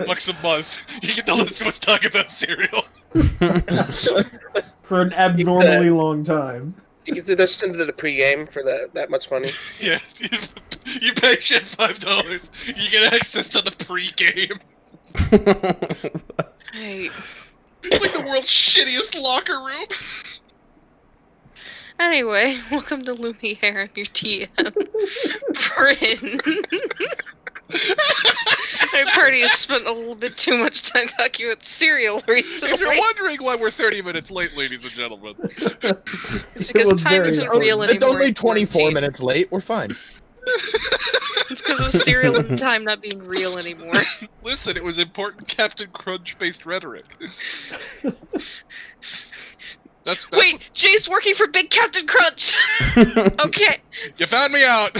$5 a month. You get to listen to us talk about cereal. For an abnormally long time. You get to listen to the pregame for that much money. Yeah, you pay shit $5. You get access to the pregame. Hey. It's like the world's shittiest locker room. Anyway, welcome to Lumiere and your TM, Bryn. My party has spent a little bit too much time talking about cereal recently. If you're wondering why we're 30 minutes late, ladies and gentlemen. It's because time isn't real anymore. It's only 24 minutes late. We're fine. It's because of cereal and time not being real anymore. Listen, it was important Captain Crunch-based rhetoric. That's Wait, Jay's working for Big Captain Crunch! Okay. You found me out!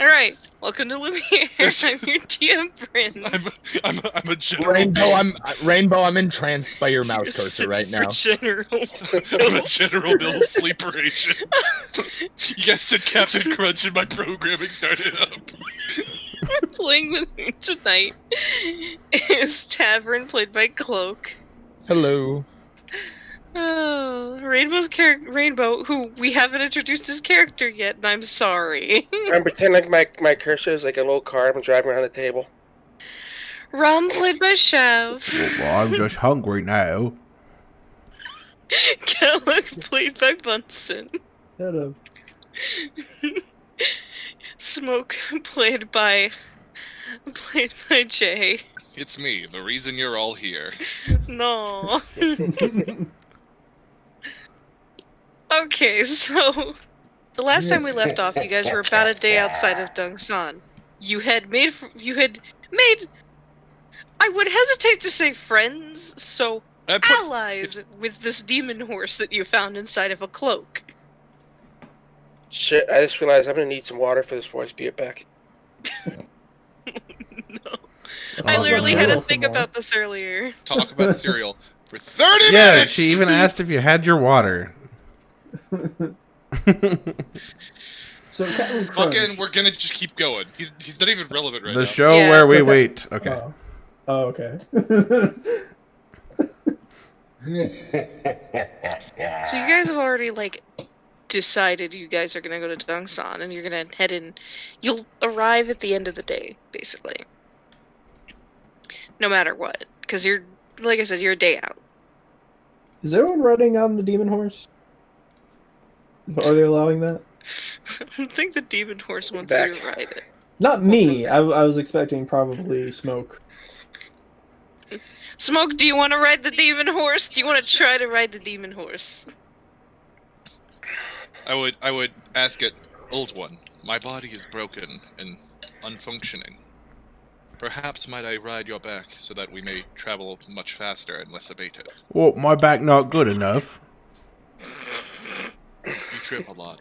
Alright, welcome to Lumiere. I'm your DM, Bryn. I'm a general. Rainbow, I'm entranced by your mouse cursor right now. General. I'm a General Mills sleeper agent. You guys said Captain Crunch and my programming started up. Playing with me tonight is Tavern, played by Cloak. Hello. Oh, Rainbow, who we haven't introduced his character yet, and I'm sorry. I'm pretending like my cursor is like a little car. I'm driving around the table. Rom, played by Shav. Well, I'm just hungry now. Kellic, played by Bunsen. Hello. Smoke, played by Jay. It's me, the reason you're all here. No. Okay, so the last time we left off, you guys were about a day outside of Dongsan. You had made, I would hesitate to say friends, so allies with this demon horse that you found inside of a cloak. Shit, I just realized I'm gonna need some water for this voice beer back. No. I literally had to think about this earlier. Talk about cereal for 30 Yeah, minutes! she even asked if you had your water. So Captain Crunch. Fucking, we're gonna just keep going. He's not even relevant right now. The show Yeah, where we so wait. Okay. Oh, okay. So you guys have already, like, decided you guys are gonna go to Dongsan, and you're gonna head in. You'll arrive at the end of the day, basically. No matter what. Because you're, like I said, you're a day out. Is everyone riding on the demon horse? Are they allowing that? I don't think the demon horse wants you to ride it. Not me. I was expecting probably Smoke. Smoke, do you want to ride the demon horse? Do you want to try to ride the demon horse? I would ask it, Old One, my body is broken and unfunctioning. Perhaps might I ride your back so that we may travel much faster and less abated. Well, my back not good enough. You trip a lot.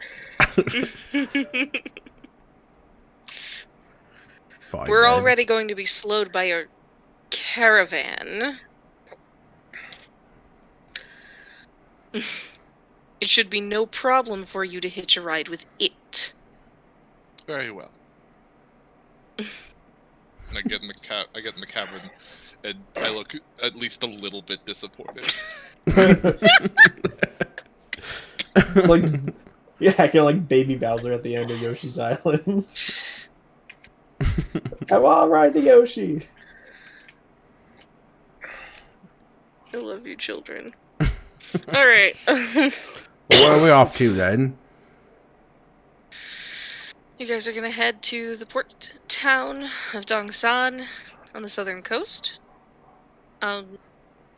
Fine, We're then. already going to be slowed by your caravan. It should be no problem for you to hitch a ride with it. Very well. And I get in the cabin, and I look at least a little bit disappointed. It's like, yeah, I feel like Baby Bowser at the end of Yoshi's Island. I want to ride the Yoshi. I love you, children. Alright. Well, where are we off to then? You guys are gonna head to the port town of Dongsan on the southern coast.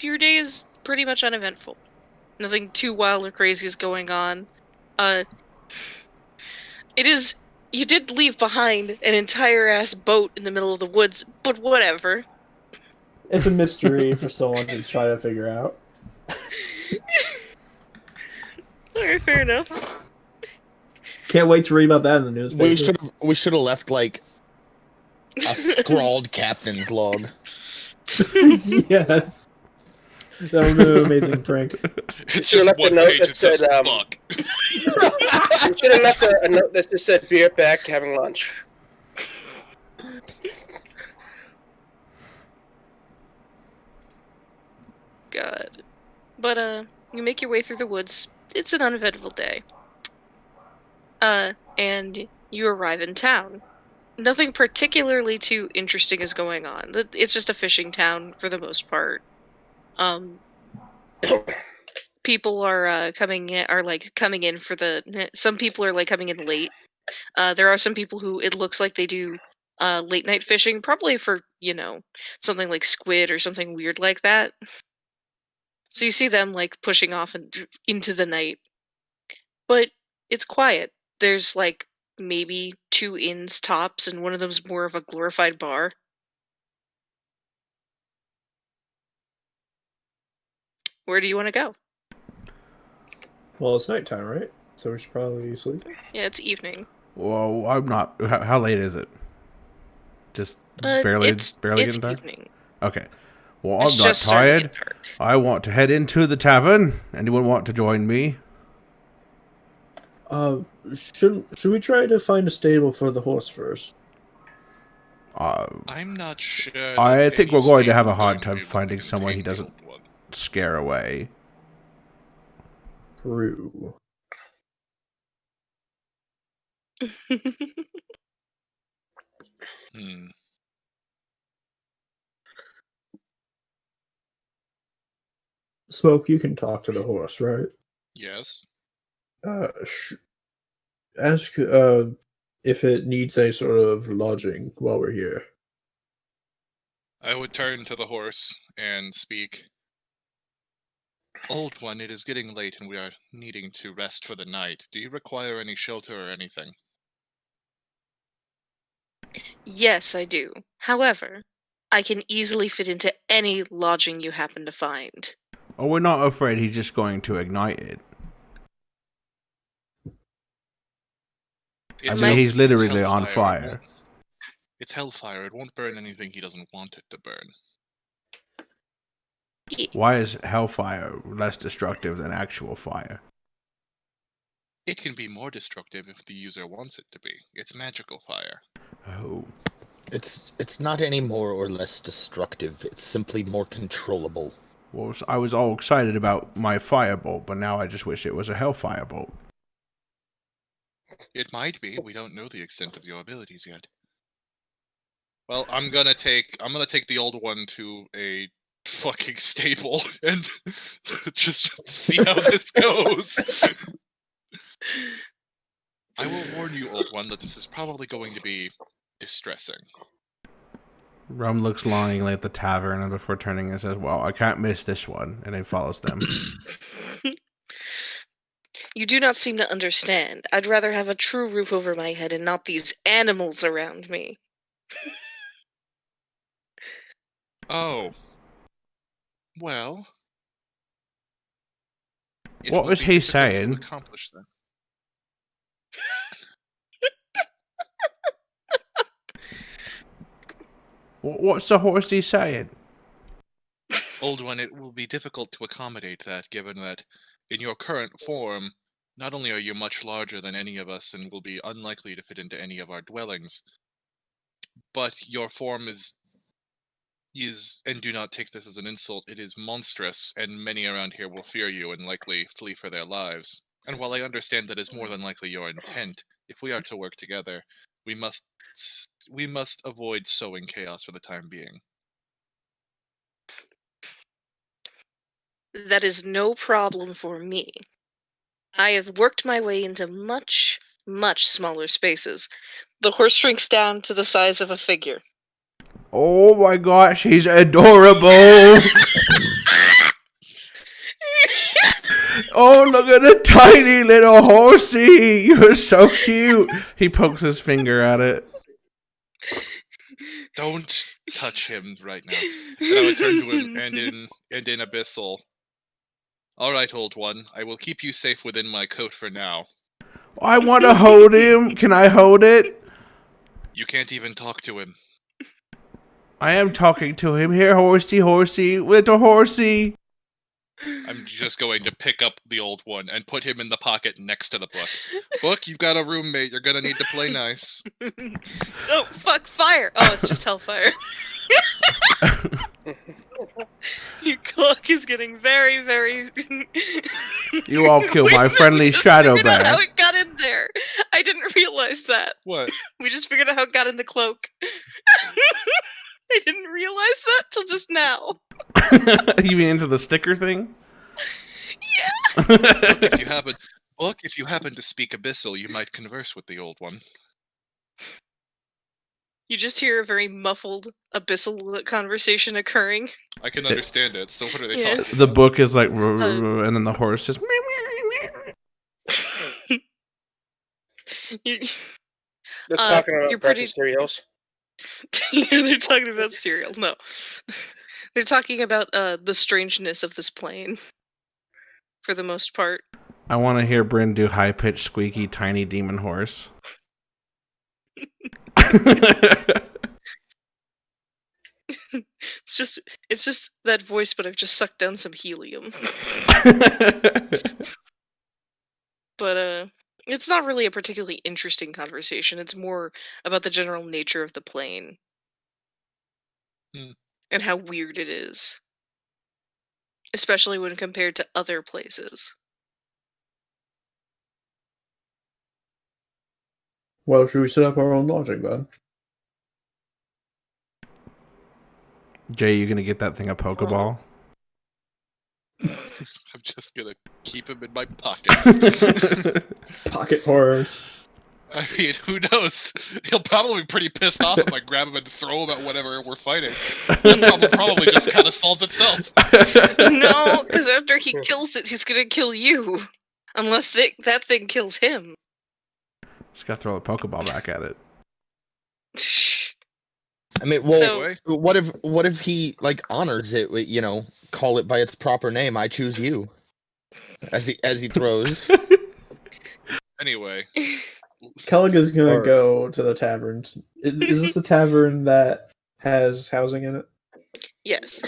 Your day is pretty much uneventful. Nothing too wild or crazy is going on. You did leave behind an entire ass boat in the middle of the woods, but whatever. It's a mystery for someone to try to figure out. Alright, fair enough. Can't wait to read about that in the newspaper. We should have left like a scrawled captain's log. Yes. That would be an amazing prank. It's Should've just left a one note page that that says said, fuck. You should have left a note that just said beer back, having lunch. God. But, you make your way through the woods. It's an uneventful day. And you arrive in town. Nothing particularly too interesting is going on. It's just a fishing town for the most part. Um, people are coming in for some people are like coming in late. There are some people who it looks like they do late night fishing, probably for, something like squid or something weird like that. So you see them like pushing off into the night. But it's quiet. There's like maybe 2 inns tops, and one of them's more of a glorified bar. Where do you want to go? Well, it's nighttime, right? So we should probably sleep. Yeah, it's evening. Well, I'm not. How late is it? Just It's barely getting dark? evening. Okay. Well, It's I'm not just starting to tired. get dark. I want to head into the tavern. Anyone want to join me? Should we try to find a stable for the horse first? I'm not sure. I that think any we're going to have a stable's hard going to time be able to finding someone he contain the doesn't old one. scare away. True. Hmm. Smoke, you can talk to the horse, right? Yes. Ask if it needs any sort of lodging while we're here. I would turn to the horse and speak. Old one, it is getting late and we are needing to rest for the night. Do you require any shelter or anything? Yes, I do. However, I can easily fit into any lodging you happen to find. Oh, we're not afraid he's just going to ignite it. I mean, he's literally on fire. It's hellfire. It won't burn anything he doesn't want it to burn. Why is hellfire less destructive than actual fire? It can be more destructive if the user wants it to be. It's magical fire. Oh. It's not any more or less destructive. It's simply more controllable. Well, I was all excited about my firebolt, but now I just wish it was a hellfire bolt. It might be. We don't know the extent of your abilities yet. Well, I'm gonna take the old one to a fucking stable and just see how this goes. I will warn you, old one, that this is probably going to be distressing. Rum looks longingly at the tavern and before turning and says, well, I can't miss this one, and he follows them. You do not seem to understand. I'd rather have a true roof over my head and not these animals around me. Oh. Well. What was he saying? To accomplish that. What's the horsey saying? Old one, it will be difficult to accommodate that, given that in your current form, not only are you much larger than any of us and will be unlikely to fit into any of our dwellings, but your form is, and do not take this as an insult, it is monstrous, and many around here will fear you and likely flee for their lives. And while I understand that is more than likely your intent, if we are to work together, we must avoid sowing chaos for the time being. That is no problem for me. I have worked my way into much, much smaller spaces. The horse shrinks down to the size of a figure. Oh my gosh, he's adorable! Oh, look at the tiny little horsey! You're so cute! He pokes his finger at it. Don't touch him right now. And I would turn to him and in Abyssal. Alright, old one. I will keep you safe within my coat for now. I want to hold him. Can I hold it? You can't even talk to him. I am talking to him. Here, horsey, horsey, little horsey. I'm just going to pick up the old one and put him in the pocket next to the book. Book, you've got a roommate. You're gonna need to play nice. Oh, fuck, fire! Oh, it's just hellfire. You call Buck is getting very, very. You all kill my We friendly just shadow figured out bear. how it got in there. I didn't realize that. What? We just figured out how it got in the cloak. I didn't realize that till just now. You mean into the sticker thing? Yeah. Look, if you happen to speak Abyssal, you might converse with the old one. You just hear a very muffled abyssal conversation occurring. I can understand it, so what are they Yeah. talking The about? book is like, and then the horse just. You- They're talking you're about pretty- breakfast cereals. yeah, they're talking about cereal. No. They're talking about the strangeness of this plane. For the most part. I want to hear Bryn do high pitched, squeaky, tiny demon horse. It's just that voice, but I've just sucked down some helium. But it's not really a particularly interesting conversation. It's more about the general nature of the plane. Hmm. And how weird it is. Especially when compared to other places. Well, should we set up our own logic then? Jay, you gonna get that thing a Pokeball? I'm just gonna keep him in my pocket. Pocket horse. I mean, who knows? He'll probably be pretty pissed off if I grab him and throw him at whatever we're fighting. That probably just kind of solves itself. No, because after he kills it, he's gonna kill you. Unless that thing kills him. Just gotta throw the Pokeball back at it. I mean, well, So- what if he like honors it? You know, call it by its proper name. I choose you. As he throws. Anyway, Kelliga's gonna Or- go to the tavern. Is this the tavern that has housing in it? Yes.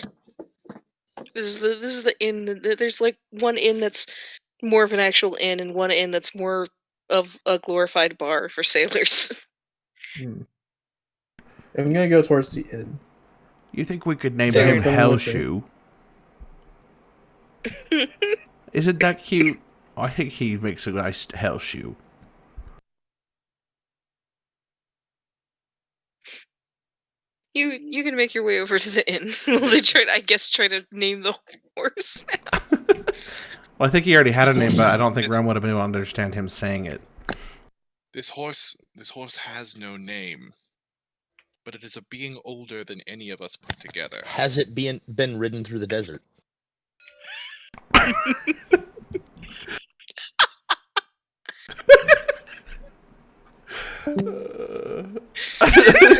This is the inn. There's like one inn that's more of an actual inn, and one inn that's more of a glorified bar for sailors. I'm gonna go towards the inn. You think we could name Fair him enough. Hellshoe? Isn't that cute? I think he makes a nice Hellshoe. You can make your way over to the inn. Well, they try to name the horse. Well, I think he already had a name, but I don't think Ren would have been able to understand him saying it. this horse has no name, but it is a being older than any of us put together. Has it been ridden through the desert?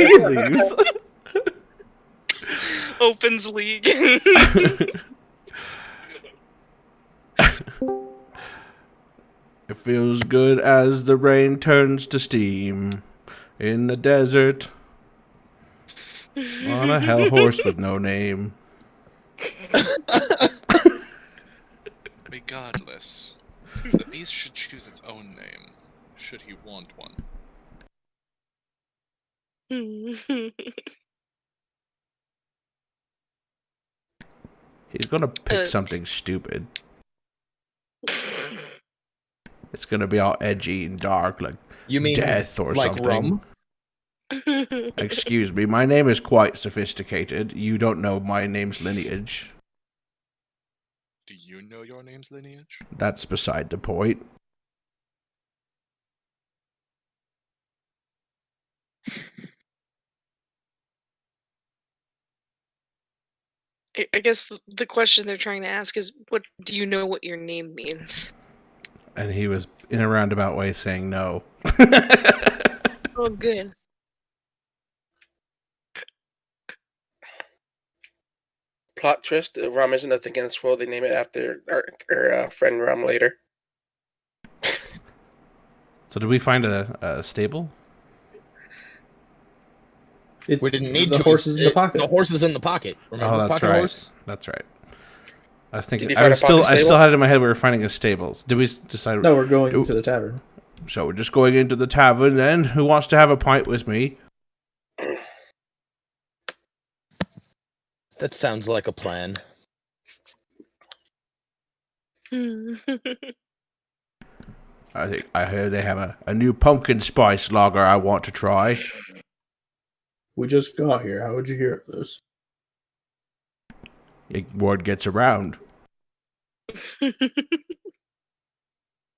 He leaves. Opens league. It feels good as the rain turns to steam in the desert on a hell horse with no name. Regardless, the beast should choose its own name, should he want one. He's gonna pick Uh. something stupid. It's gonna be all edgy and dark, like You mean death or like something. rum? Excuse me, my name is quite sophisticated. You don't know my name's lineage. Do you know your name's lineage? That's beside the point. I guess the question they're trying to ask is, what do you know what your name means? And he was in a roundabout way saying no. Oh, good. Plot twist: Rum isn't a thing in this world. They name it after our friend Rum later. So did we find a stable? It's We didn't need the to. horse is in the pocket. The horse is in the pocket. Remember Oh, that's pocket right. horse? That's right. I was thinking. Did you find a pocket I still stable? had it in my head we were finding a stables. Did we decide? No, we're going Do- to the tavern. So we're just going into the tavern then. Who wants to have a pint with me? That sounds like a plan. I hear they have a new pumpkin spice lager I want to try. We just got here. How would you hear of this? Word gets around.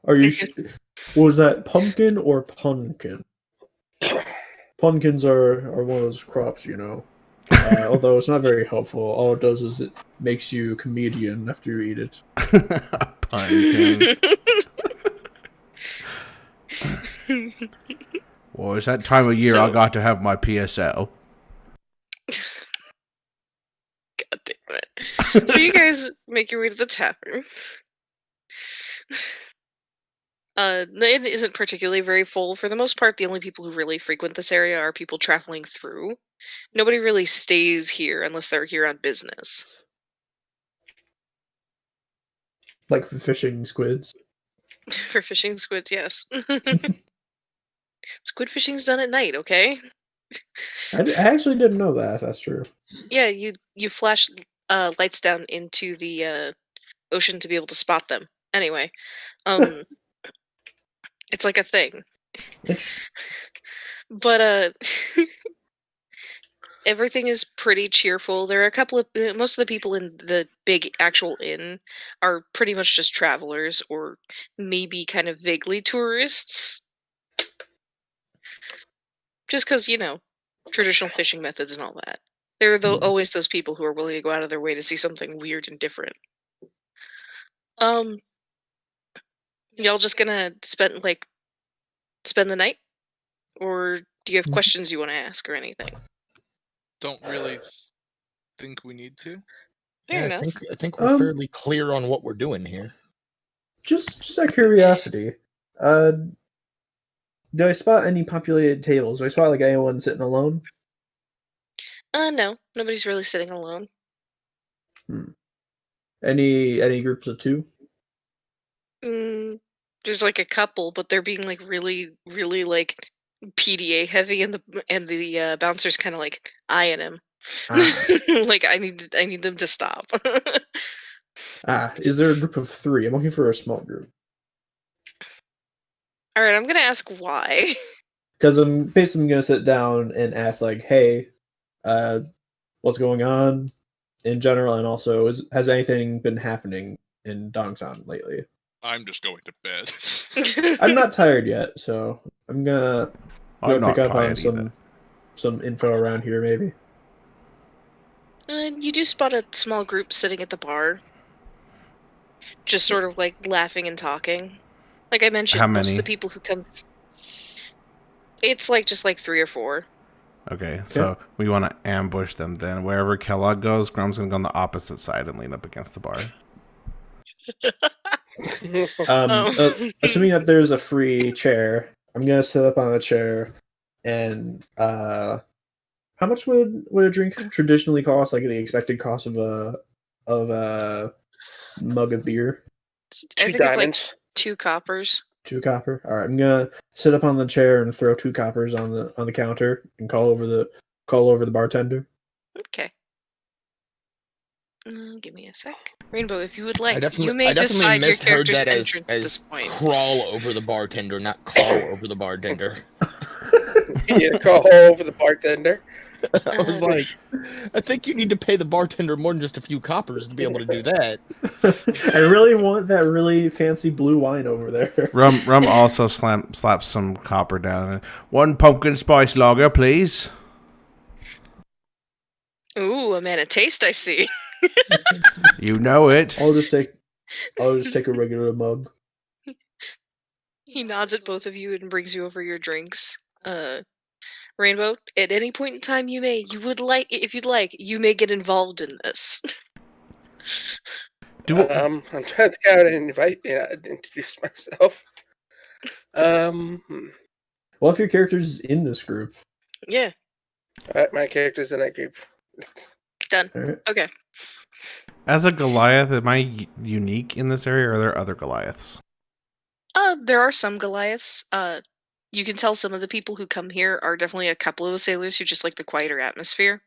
Are you? I guess- Was that pumpkin or punkin? Pumpkins are one of those crops, you know. Although it's not very helpful. All it does is it makes you a comedian after you eat it. Pumpkin. Well, it's that time of year I So- got to have my PSL. God damn it. So you guys make your way to the tavern. The inn isn't particularly very full. For the most part, the only people who really frequent this area are people traveling through. Nobody really stays here unless they're here on business. Like for fishing squids. For fishing squids, yes. Squid fishing's done at night, okay? I actually didn't know that. That's true. Yeah, you flash lights down into the ocean to be able to spot them. Anyway, it's like a thing. Interesting. But everything is pretty cheerful. There are a couple of most of the people in the big actual inn are pretty much just travelers or maybe kind of vaguely tourists. Just because, traditional fishing methods and all that. There are always those people who are willing to go out of their way to see something weird and different. Y'all just gonna spend the night? Or do you have Mhm. questions you want to ask or anything? Don't really think we need to. Fair Yeah, enough. I think we're fairly clear on what we're doing here. Just out of curiosity, do I spot any populated tables? Do I spot like anyone sitting alone? No, nobody's really sitting alone. Any groups of two? There's like a couple, but they're being like really, really like PDA heavy, and the bouncer's kind of like eyeing him. Ah. Like I need them to stop. Is there a group of three? I'm looking for a small group. All right, I'm gonna ask why. Because I'm basically gonna sit down and ask like, hey, what's going on in general, and also has anything been happening in Dongsan lately? I'm just going to bed. I'm not tired yet, so I'm gonna I'm not pick up on tired either. some info around here, maybe. You do spot a small group sitting at the bar, just sort of like laughing and talking. Like I mentioned, How most of many? the people who come, it's like just like 3 or 4. Okay, so we want to ambush them then. Wherever Kellogg goes, Grum's going to go on the opposite side and lean up against the bar. Assuming that there's a free chair, I'm gonna sit up on a chair, and how much would a drink traditionally cost? Like the expected cost of a mug of beer? I 2 think it's like diamonds. 2 coppers. 2 copper. All right, I'm gonna sit up on the chair and throw 2 coppers on the counter and call over the bartender. Okay. Give me a sec. Rainbow, if you would like, I you may definitely decide your misheard character's that entrance at as this point. crawl over the bartender, not call over the bartender. Yeah, call over the bartender. I was like, I think you need to pay the bartender more than just a few coppers to be able to do that. I really want that really fancy blue wine over there. Rum also slaps some copper down. 1 pumpkin spice lager, please. Ooh, a man of taste, I see. You know it. I'll just take a regular mug. He nods at both of you and brings you over your drinks. Rainbow, at any point in time if you'd like, you may get involved in this. I'm trying to think out and introduce myself. Well, if your character's in this group, Yeah, Alright, my character's in that group. done. all right. Okay. As a Goliath, am I unique in this area, or are there other Goliaths? There are some Goliaths. You can tell some of the people who come here are definitely a couple of the sailors who just like the quieter atmosphere.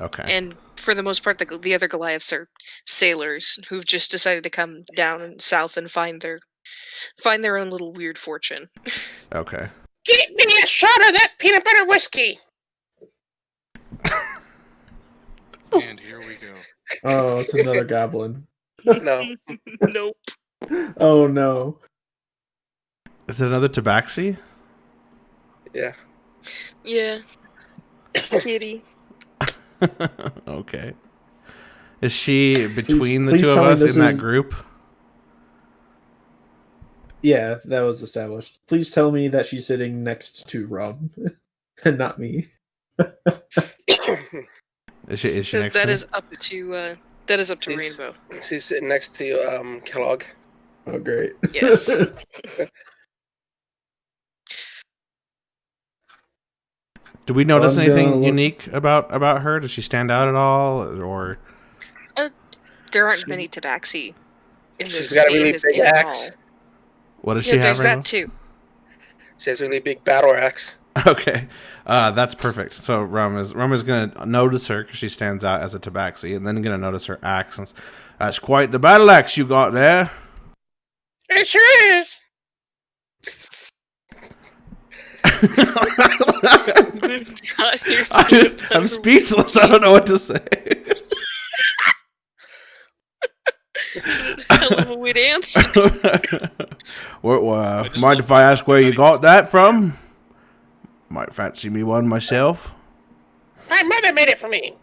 Okay. And for the most part, the other Goliaths are sailors who've just decided to come down south and find their own little weird fortune. Okay. Get me a shot of that peanut butter whiskey. And here we go. Oh, it's another goblin. No. Nope. Oh no. Is it another tabaxi? Yeah. Yeah. Kitty. Okay. Is she between the please two of tell me us this in that is- group? Yeah, that was established. Please tell me that she's sitting next to Rob and not me. Is she next That to me? is up to She's- Rainbow. She's sitting next to Kellogg. Oh, great. Yes. Do we notice I'm gonna anything look- unique about her? Does she stand out at all, or There aren't many tabaxi in She's this got a really in this big inn at axe. all. what does Yeah, she have? there's Rainbow? that too. She has a really big battle axe. Okay, that's perfect. So Rama's gonna notice her because she stands out as a tabaxi, and then gonna notice her axe. And that's quite the battle axe you got there. It sure is. I'm speechless. I don't know what to say. Hell of a way to answer. just Mind love if I that ask where you everybody- got that from? Might fancy me one myself. My mother made it for me.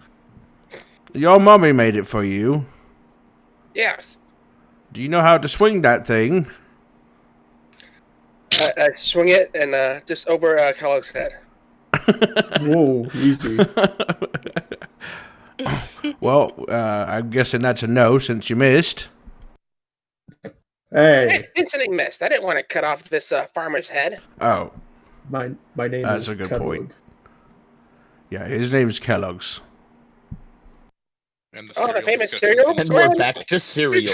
Your mummy made it for you. Yes. Do you know how to swing that thing? I swing it and just over Kellogg's head. Whoa, easy. Well, I'm guessing that's a no since you missed. Hey, Hey, instantly missed. I didn't want to cut off this farmer's head. Oh, my name That's is a good Kellogg. point. yeah, his name's Kellogg's. And the Oh, the cereal famous discussion cereal? And continues. we're back to cereal.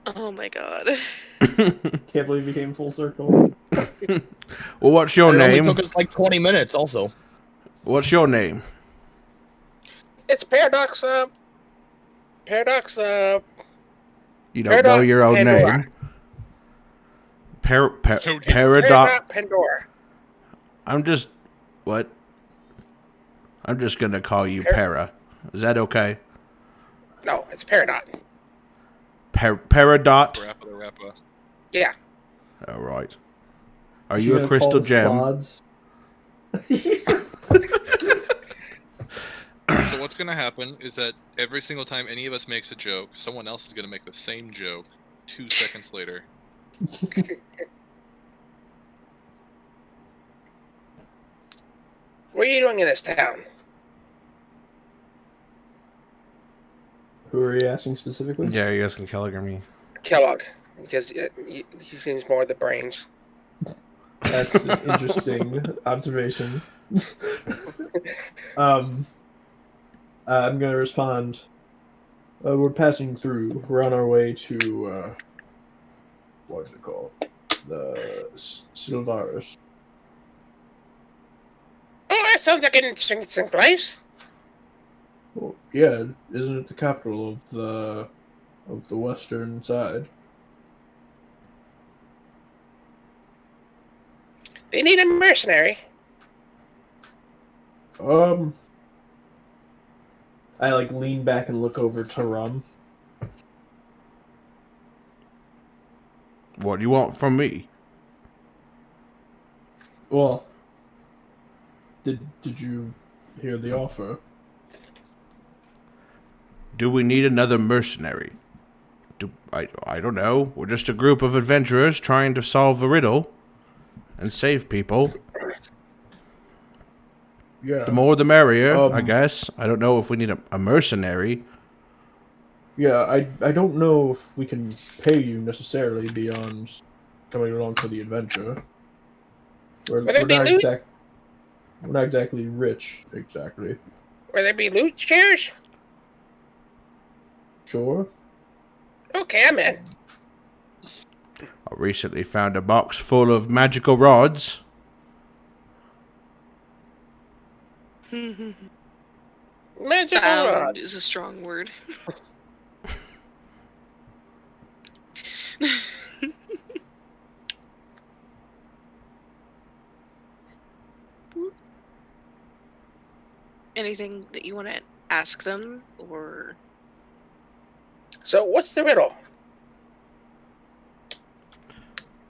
Oh my god. Can't believe we came full circle. Well, what's your it only name? took us like 20 minutes. Also, What's your name? It's Paradox. Paradox. You don't know your own Pandora. name. Don't you- Paradox. Pandora. I'm just what? I'm just gonna call you Par- Para. Is that okay? No, it's Peridot. Paradot. Rappa the rappa. Yeah. All right. Are She you a gonna crystal call us gem? clods? So what's gonna happen is that every single time any of us makes a joke, someone else is gonna make the same joke 2 seconds later. What are you doing in this town? Who are you asking specifically? Yeah, you're asking Kellogg or me. Kellogg. Because he seems more the brains. That's an interesting observation. I'm gonna respond. We're passing through. We're on our way to what is it called? The Silvaris. Oh, that sounds like an interesting place. Well, yeah, isn't it the capital of the western side? They need a mercenary. I like lean back and look over to Rum. What do you want from me? Well, did you hear the offer? Do we need another mercenary? I don't know. We're just a group of adventurers trying to solve a riddle and save people. Yeah. The more the merrier, I Um, guess. I don't know if we need a mercenary. Yeah, I don't know if we can pay you necessarily beyond coming along for the adventure. Will there be loot? We're not exactly rich, exactly. Will there be loot shares? Sure. Okay, I'm in. I recently found a box full of magical rods. Magical Found rod. is a strong word. Anything that you want to ask them, or So what's the riddle?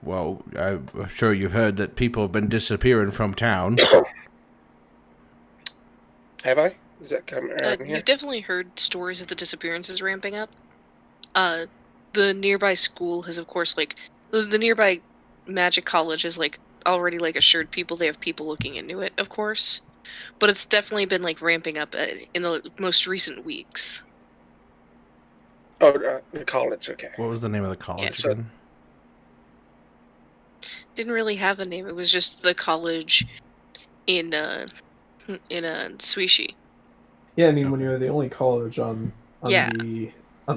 Well, I'm sure you've heard that people have been disappearing from town. Have I? Is that coming around here? you've definitely heard stories of the disappearances ramping up. The nearby school has, of course, like the nearby magic college has like already like assured people they have people looking into it, of course. But it's definitely been like ramping up in the most recent weeks. Oh, the college. Okay. What was the name of the college so- again? Didn't really have a name. It was just the college in Suishi. Yeah, I mean, when Okay. you're the only college on Yeah. the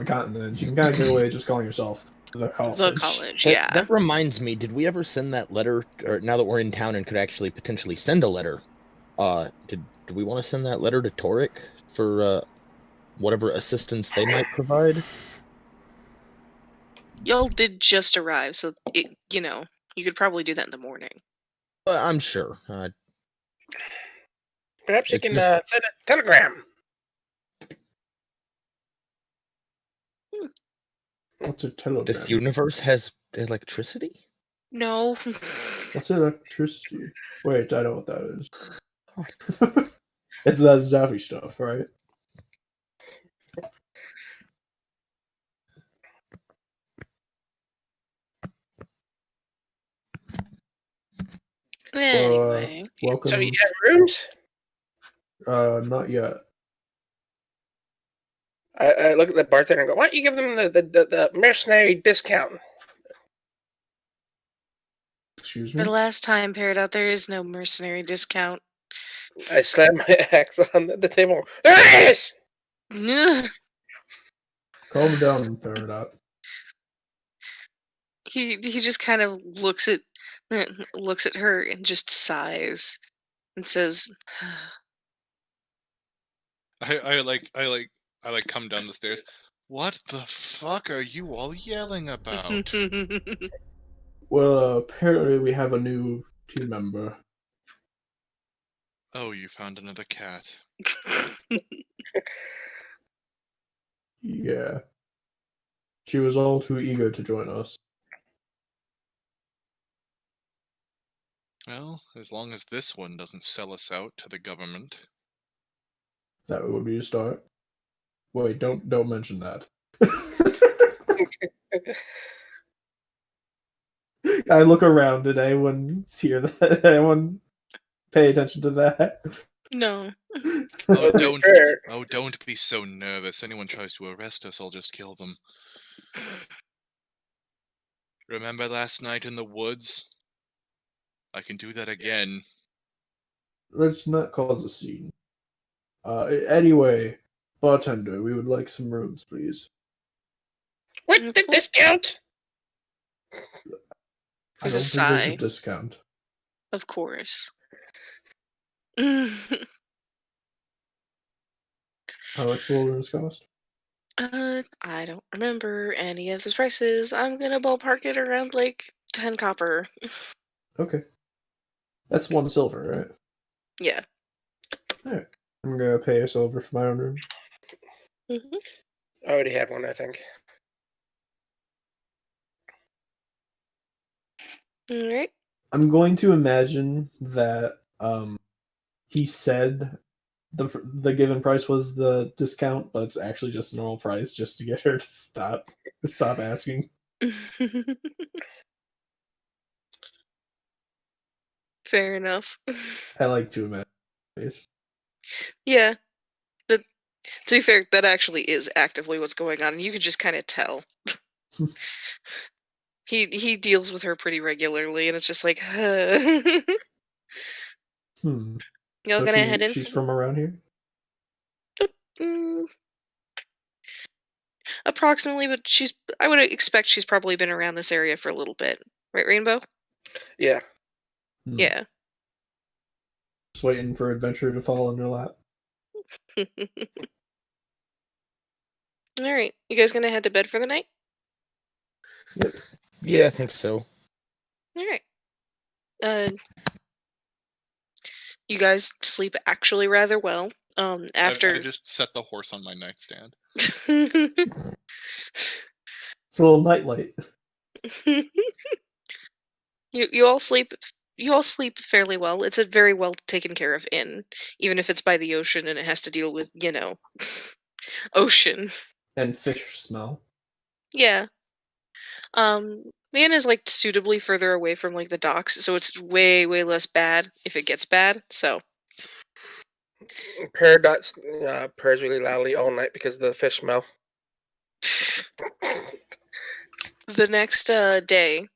continent, you can kind of get away with just calling yourself the college. The college, That, yeah. that reminds me, did we ever send that letter? Or now that we're in town and could actually potentially send a letter, did we want to send that letter to Toric for whatever assistance they might provide? Y'all did just arrive, so you could probably do that in the morning. I'm sure. Perhaps you It's can just- send a telegram. What's a telegram? This universe has electricity? No. What's electricity? Wait, I know what that is. It's that Zappy stuff, right? Anyway. Welcome. So you have rooms? Not yet. I look at the bartender and go, why don't you give them the mercenary discount? Excuse For me. the last time, Peridot, there is no mercenary discount. I slam my axe on the table. Yes! Ugh. Calm down, Peridot. He just kind of looks at her and just sighs and says, I come down the stairs. What the fuck are you all yelling about? Well, apparently we have a new team member. Oh, you found another cat. Yeah. She was all too eager to join us. Well, as long as this one doesn't sell us out to the government. That would be a start. Wait, don't mention that. I look around. Did anyone hear that? Anyone pay attention to that? No. Oh, To be don't fair, oh, don't be so nervous. Anyone tries to arrest us, I'll just kill them. Remember last night in the woods? I can do that again. Let's not cause a scene. Anyway, bartender, we would like some rooms, please. with the discount. I There's don't a think there's sigh. a discount. Of course. How much will rooms cost? I don't remember any of the prices. I'm gonna ballpark it around like 10 copper. Okay. That's 1 silver, right? Yeah. Alright. I'm gonna pay a silver for my own room. Mm-hmm. I already had one, I think. All right. I'm going to imagine that he said the given price was the discount, but it's actually just a normal price just to get her to stop asking. Fair enough. I like to imagine this. Yeah. To be fair, that actually is actively what's going on, and you can just kind of tell. He deals with her pretty regularly, and it's just like, y'all So gonna head in? she's from around here? Mm, approximately, but I would expect she's probably been around this area for a little bit. Right, Rainbow? Yeah. Hmm. Yeah. Just waiting for adventure to fall in your lap. Alright. You guys gonna head to bed for the night? Yeah, I think so. Alright. You guys sleep actually rather well. I After just set the horse on my nightstand. It's a little nightlight. you all sleep fairly well. It's a very well taken care of inn, even if it's by the ocean and it has to deal with, ocean. And fish smell. Yeah. The inn is like suitably further away from like the docks, so it's way, way less bad if it gets bad. So Purrs really loudly all night because of the fish smell. the next day,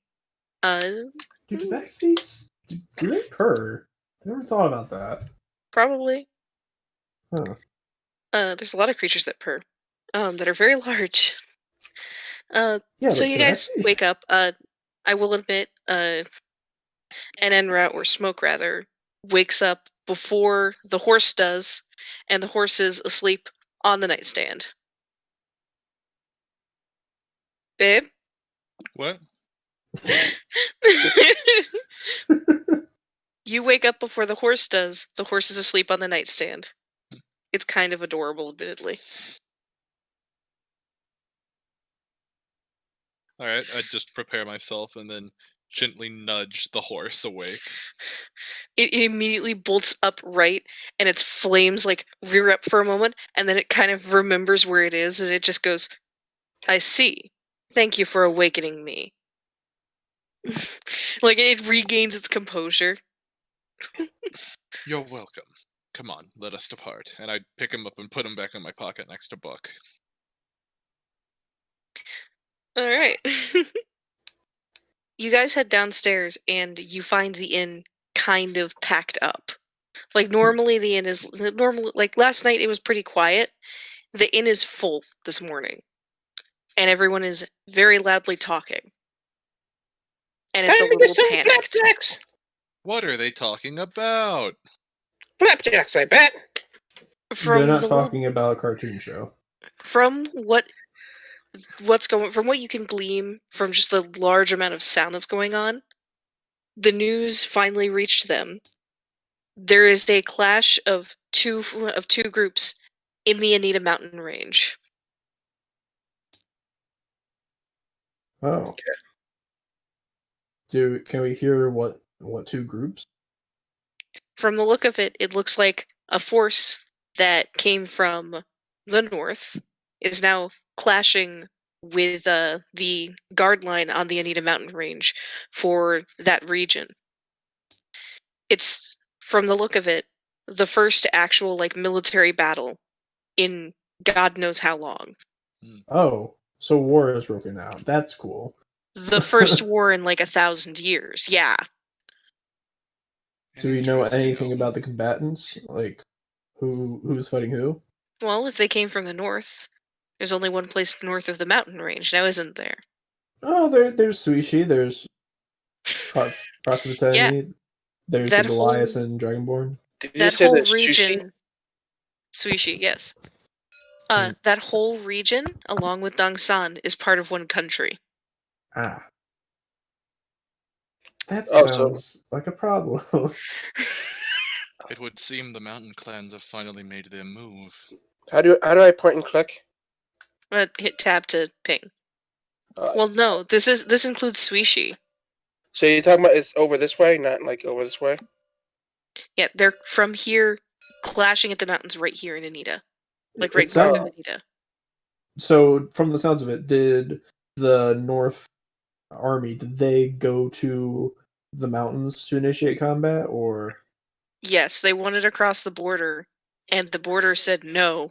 Do tabaxis, do they purr? I never thought about that. probably Huh. there's a lot of creatures that purr, that are very large. Yeah, So but you guys tabaxi? wake up. I will admit, an Enra or Smoke rather wakes up before the horse does, and the horse is asleep on the nightstand. Babe? What? You wake up before the horse does. The horse is asleep on the nightstand. It's kind of adorable, admittedly. Alright, I just prepare myself and then gently nudge the horse awake. It immediately bolts upright, and its flames like rear up for a moment, and then it kind of remembers where it is, and it just goes, "I see. Thank you for awakening me." Like it regains its composure. You're welcome. Come on, let us depart. And I pick him up and put him back in my pocket next to Book. All right. You guys head downstairs and you find the inn kind of packed up. Like normally the inn is like last night it was pretty quiet. The inn is full this morning. And everyone is very loudly talking. And it's a Time to get little some panicked. flapjacks. What are they talking about? Flapjacks, I bet. They're From not the talking about a cartoon show. from what you can glean from just the large amount of sound that's going on, the news finally reached them. There is a clash of two groups in the Anita Mountain Range. Oh. Can we hear what two groups? From the look of it, it looks like a force that came from the north is now clashing with the guard line on the Anita Mountain Range for that region. It's, from the look of it, the first actual like military battle in God knows how long. Oh, so war has broken out. That's cool. The first war in like 1,000 years. Yeah. Do we know Interesting. anything about the combatants? Like who's fighting who? Well, if they came from the north, there's only one place north of the mountain range, now isn't there? Oh, there's Suishi, there's Pratsvatani, Yeah, there's the that Goliath whole and Dragonborn. Did you that say whole that sushi? region, Suishi, yes. That whole region, along with Dongsan, is part of one country. Ah. That Oh, sounds like a problem. It would seem the mountain clans have finally made their move. How do I point and click? Hit tab to ping. Uh, Well, no, this includes Suishi. So you're talking about it's over this way, not like over this way? Yeah, they're from here, clashing at the mountains right here in Anita, like right It's north of Anita. So from the sounds of it, did the North Army, did they go to the mountains to initiate combat, or? Yes, they wanted to cross the border, and the border said no.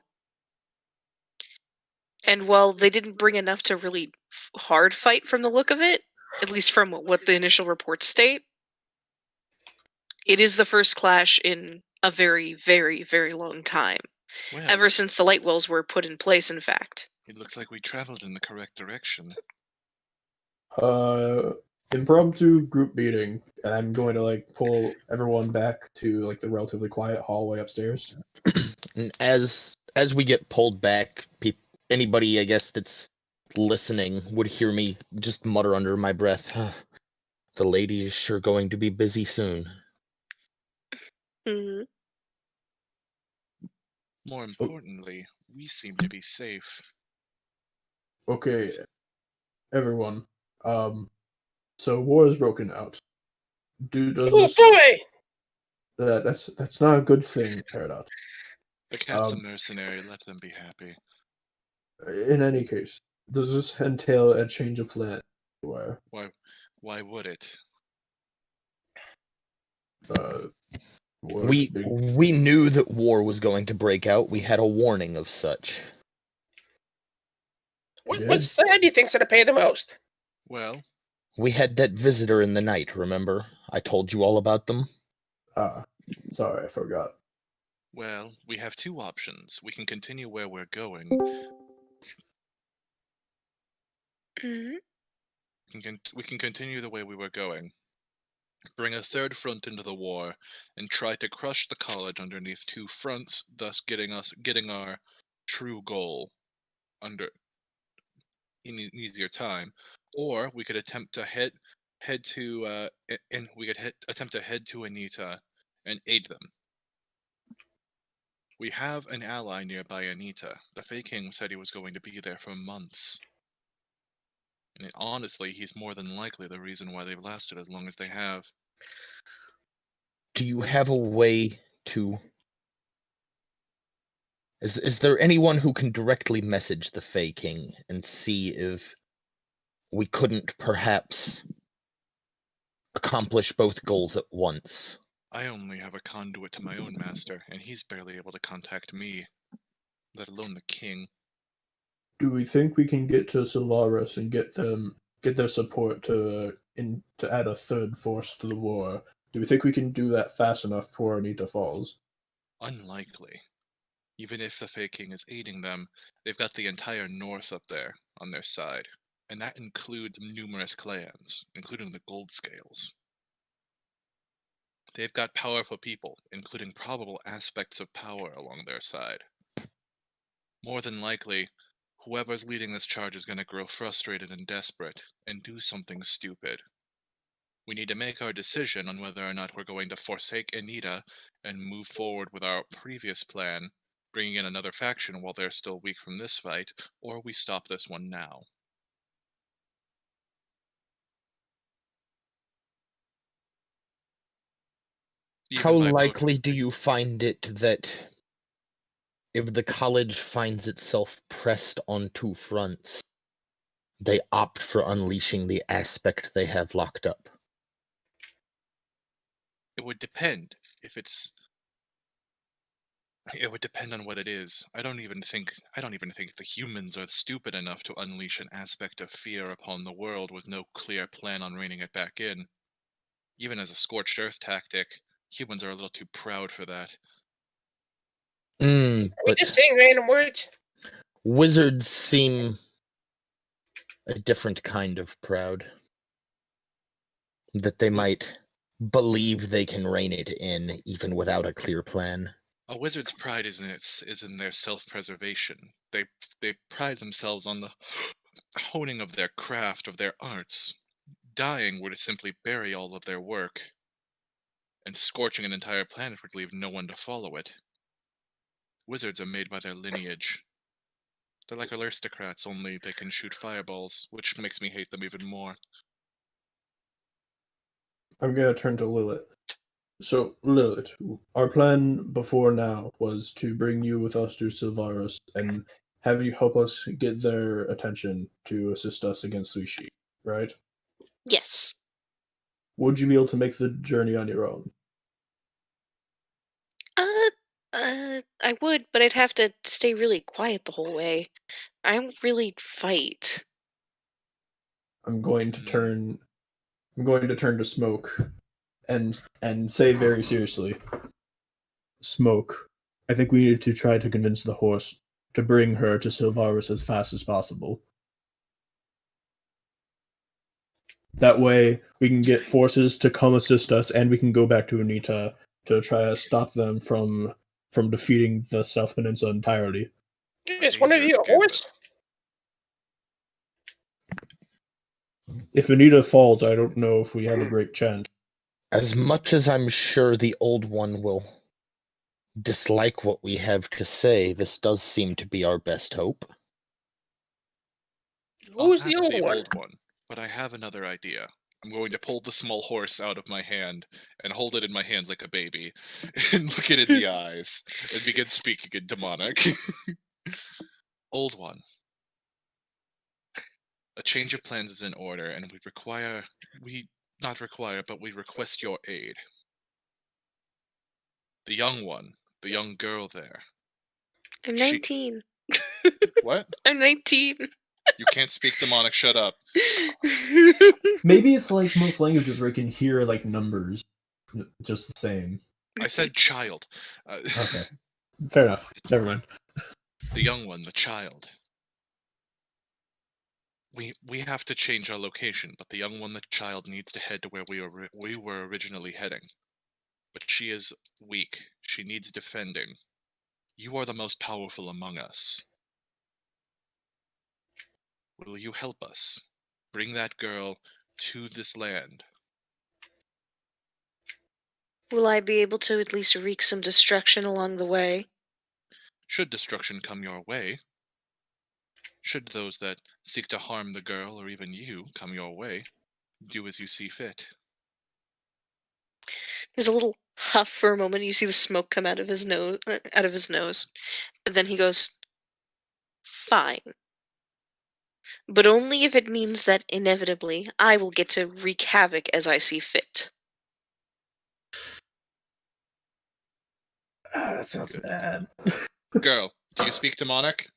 And while they didn't bring enough to really hard fight from the look of it, at least from what the initial reports state, it is the first clash in a very, very, very long time. Well, Ever since the light wells were put in place, in fact. It looks like we traveled in the correct direction. Impromptu group meeting. And I'm going to like pull everyone back to like the relatively quiet hallway upstairs. And as we get pulled back, anybody I guess that's listening would hear me just mutter under my breath, "The lady is sure going to be busy soon." Mhm. More importantly, we seem to be safe. Okay, everyone. So war has broken out. Does Oh this boy! that's not a good thing, Paradox. The cat's a mercenary, let them be happy. In any case, does this entail a change of plan? Where Why would it? war's big. We knew that war was going to break out. We had a warning of such. Which side do you think's gonna pay the most? Well, We had that visitor in the night, remember? I told you all about them. Sorry, I forgot. well, we have two options. We can continue where we're going. Mhm. We can continue the way we were going. Bring a third front into the war, and try to crush the college underneath two fronts, thus getting our true goal under in an easier time. Or we could attempt to head to and we could attempt to head to Anita and aid them. We have an ally nearby Anita. The Fey King said he was going to be there for months. And honestly, he's more than likely the reason why they've lasted as long as they have. Do you have a way to... Is there anyone who can directly message the Fey King and see if we couldn't perhaps accomplish both goals at once? I only have a conduit to my own master, and he's barely able to contact me, let alone the king. Do we think we can get to Solaris and get their support to add a third force to the war? Do we think we can do that fast enough before Anita falls? Unlikely. Even if the Fey King is aiding them, they've got the entire north up there on their side, and that includes numerous clans, including the Gold Scales. They've got powerful people, including probable aspects of power along their side. More than likely, whoever's leading this charge is going to grow frustrated and desperate, and do something stupid. We need to make our decision on whether or not we're going to forsake Anita and move forward with our previous plan, bringing in another faction while they're still weak from this fight, or we stop this one now. How likely do you find it that if the college finds itself pressed on two fronts, they opt for unleashing the aspect they have locked up? It would depend. It would depend on what it is. I don't even think the humans are stupid enough to unleash an aspect of fear upon the world with no clear plan on reining it back in. Even as a scorched earth tactic, humans are a little too proud for that. We're But just saying random words. wizards seem a different kind of proud. That they might believe they can rein it in even without a clear plan. A wizard's pride is in their self-preservation. They pride themselves on the honing of their craft, of their arts. Dying would simply bury all of their work, and scorching an entire planet would leave no one to follow it. Wizards are made by their lineage. They're like aristocrats, only they can shoot fireballs, which makes me hate them even more. I'm gonna turn to Lilith. So, Lilith, our plan before now was to bring you with us to Sylvaris and have you help us get their attention to assist us against Sushi, right? Yes. Would you be able to make the journey on your own? I would, but I'd have to stay really quiet the whole way. I don't really fight. I'm going to turn to Smoke and say very seriously, Smoke, I think we need to try to convince the horse to bring her to Silvaris as fast as possible. That way, we can get forces to come assist us, and we can go back to Anita to try to stop them from defeating the South Peninsula entirely. Is one of you dangerous a horse? If Anita falls, I don't know if we have a great chance. As much as I'm sure the old one will dislike what we have to say, this does seem to be our best hope. Who's I'll the ask old the one? old one, but I have another idea. I'm going to pull the small horse out of my hand and hold it in my hands like a baby and look it in the eyes and begin speaking in demonic. Old one. A change of plans is in order, and we request your aid. The young one, the young girl there. I'm She- 19. What? I'm 19. You can't speak demonic, shut up. Maybe it's like most languages where you can hear like numbers just the same. I said child. Okay. Fair enough. Never mind. The young one, the child. We have to change our location, but the young one, the child, needs to head to where we were originally heading. But she is weak. She needs defending. You are the most powerful among us. Will you help us? Bring that girl to this land. Will I be able to at least wreak some destruction along the way? Should destruction come your way, should those that seek to harm the girl or even you come your way, do as you see fit. There's a little huff for a moment. You see the smoke come out of his nose. And then he goes, "Fine. But only if it means that inevitably I will get to wreak havoc as I see fit." That sounds Good. bad. Girl, do you speak demonic?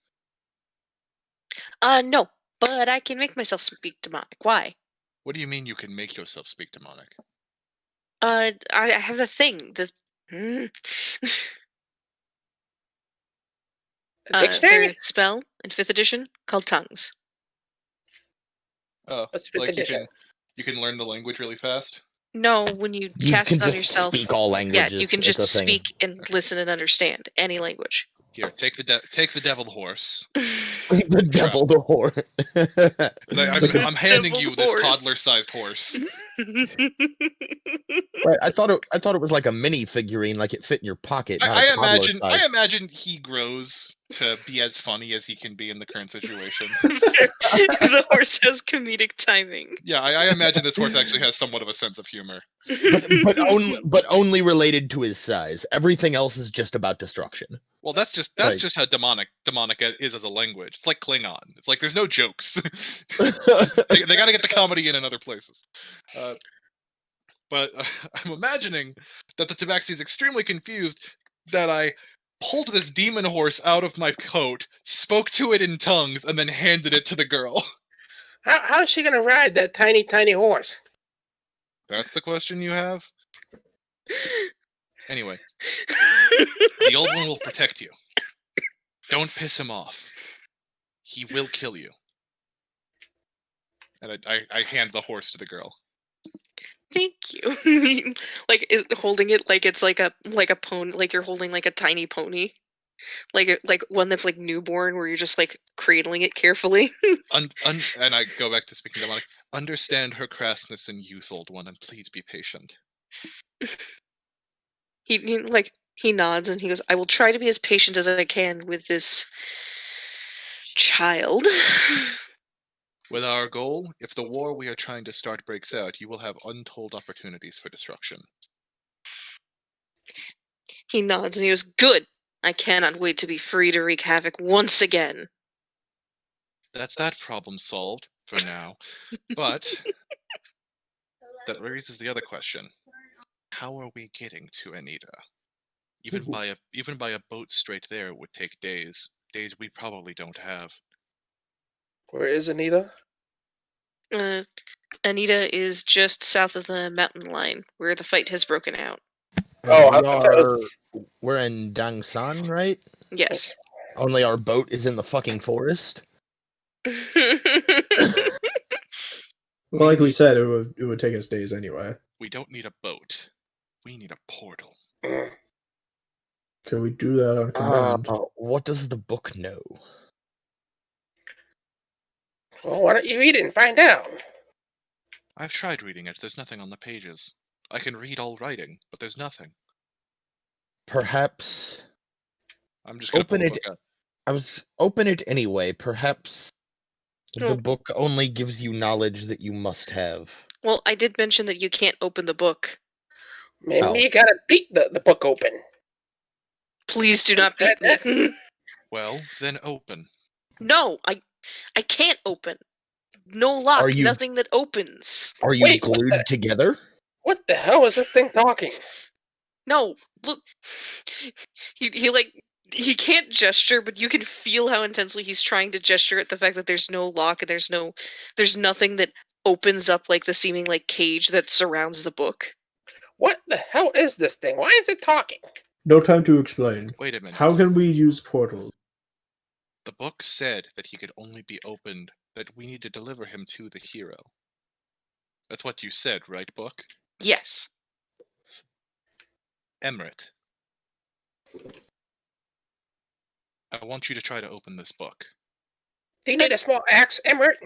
No, but I can make myself speak demonic. Why? What do you mean you can make yourself speak demonic? I have the thing. There's A dictionary? a spell in 5th edition called Tongues. Oh, What's fifth like edition? you can learn the language really fast? No, when you You cast can it on just yourself. speak all Yeah, languages. you can it's just a thing. speak and listen and understand any language. Here, take the devil horse. The devil, the whore. I'm handing you this Devil horse. toddler-sized horse. Right, I thought it was like a mini figurine, like it fit in your pocket. Not I a toddler imagine size. he grows to be as funny as he can be in the current situation. The horse has comedic timing. Yeah, I imagine this horse actually has somewhat of a sense of humor. but only related to his size. Everything else is just about destruction. Well, that's just how demonic is as a language. It's like Klingon. It's like there's no jokes. they got to get the comedy in other places. But I'm imagining that the Tabaxi is extremely confused that I pulled this demon horse out of my coat, spoke to it in tongues, and then handed it to the girl. How's she gonna ride that tiny, tiny horse? That's the question you have? Anyway, the old one will protect you. Don't piss him off. He will kill you. And I hand the horse to the girl. Thank you. Like is holding it like it's like a pony, like you're holding like a tiny pony, like one that's like newborn, where you're just like cradling it carefully. And I go back to speaking demonic. Understand her crassness and youth, old one, and please be patient. He nods and he goes, "I will try to be as patient as I can with this child." With our goal, if the war we are trying to start breaks out, you will have untold opportunities for destruction. He nods and he goes, "Good. I cannot wait to be free to wreak havoc once again." That's that problem solved for now. But that raises the other question: how are we getting to Anita? Even by a boat straight there would take days. Days we probably don't have. Where is Anita? Anita is just south of the mountain line, where the fight has broken out. Oh, I thought it we're in Dangsan, right? Yes. Only our boat is in the fucking forest. Well, like we said, it would take us days anyway. We don't need a boat. We need a portal. Can we do that on command? What does the book know? Well, why don't you read it and find out? I've tried reading it. There's nothing on the pages. I can read all writing, but there's nothing. Perhaps I'm just gonna Open pull the it. book out. Open it anyway. Perhaps the Oh. book only gives you knowledge that you must have. Well, I did mention that you can't open the book. Maybe Oh. you gotta beat the book open. Please do not beat me. Well, then open. No, I can't open. No lock, Are you- nothing that opens. Are you Wait, what glued the- together? What the hell is this thing talking? No, look. He can't gesture, but you can feel how intensely he's trying to gesture at the fact that there's no lock and there's nothing that opens up like the seeming like cage that surrounds the book. What the hell is this thing? Why is it talking? No time to explain. Wait a minute. How can we use portals? The book said that he could only be opened, that we need to deliver him to the hero. That's what you said, right, book? Yes. Emmerich. I want you to try to open this book. Do you need a small axe, Emmert?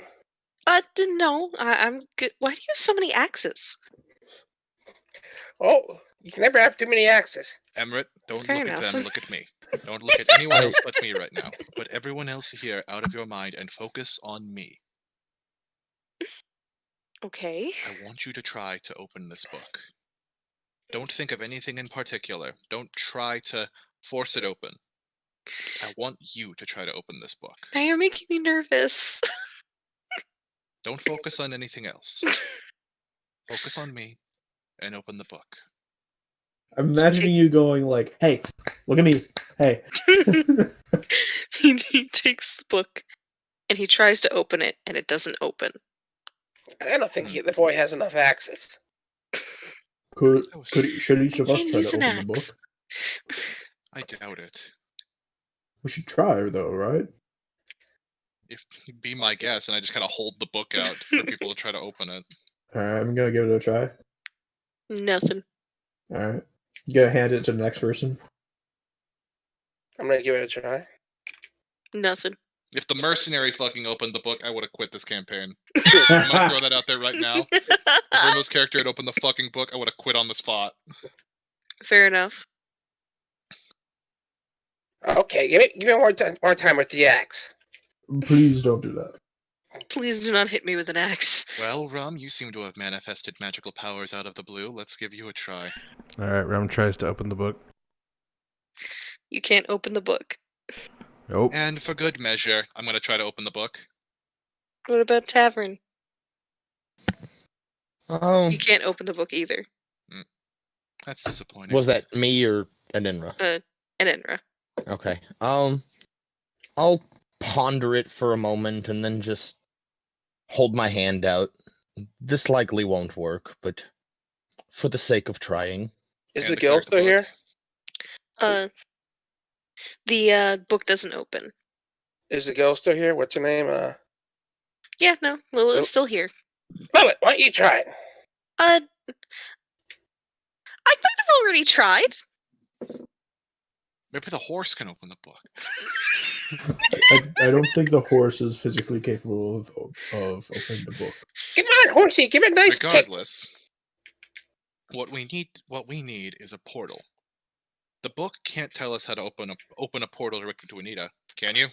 No, I'm good. Why do you have so many axes? Oh, you can never have too many axes. Emmerich, don't Fair look enough. at them, look at me. Don't look at anyone else but me right now. Put everyone else here out of your mind and focus on me. Okay. I want you to try to open this book. Don't think of anything in particular. Don't try to force it open. I want you to try to open this book. Now you're making me nervous. Don't focus on anything else. Focus on me and open the book. I'm imagining you going like, "Hey, look at me. Hey." He takes the book and he tries to open it, and it doesn't open. I don't think the boy has enough axes. Should each of us Can't try use to an open the book? axe. I doubt it. We should try, though, right? If be my guest, and I just kind of hold the book out for people to try to open it. Alright, I'm gonna give it a try. Nothing. Alright. You gotta hand it to the next person. I'm gonna give it a try. Nothing. If the mercenary fucking opened the book, I would have quit this campaign. I'm gonna throw that out there right now. If Rimo's character had opened the fucking book, I would have quit on the spot. Fair enough. Okay, give me more time with the axe. Please don't do that. Please do not hit me with an axe. Well, Rum, you seem to have manifested magical powers out of the blue. Let's give you a try. Alright, Rum tries to open the book. You can't open the book. Nope. And for good measure, I'm gonna try to open the book. What about Tavern? Um, You can't open the book either. That's disappointing. was that me or Aninra? And Enra. Okay. I'll ponder it for a moment and then just hold my hand out. This likely won't work, but for the sake of trying. Is And the the guild character still book. here? The book doesn't open. Is the guild still here? What's her name? Yeah, no, Lilith's Nope. still here. Lilith, why don't you try it? I kind of already tried. Maybe the horse can open the book. I don't think the horse is physically capable of opening the book. Come on, horsey, give it a nice kick. Regardless, what we need is a portal. The book can't tell us how to open a portal directly to Anita, can you?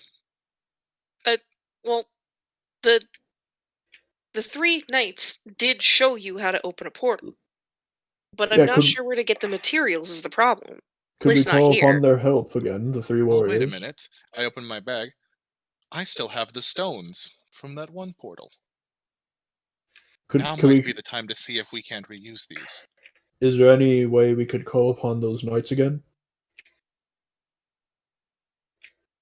Well, the three knights did show you how to open a portal, but I'm Yeah, not sure where to get the materials is the problem. Could we least not call here. upon their help again, the three Oh, warriors? wait a minute. I opened my bag. I still have the stones from that one portal. Now Could might we? be the time to see if we can't reuse these. Is there any way we could call upon those knights again?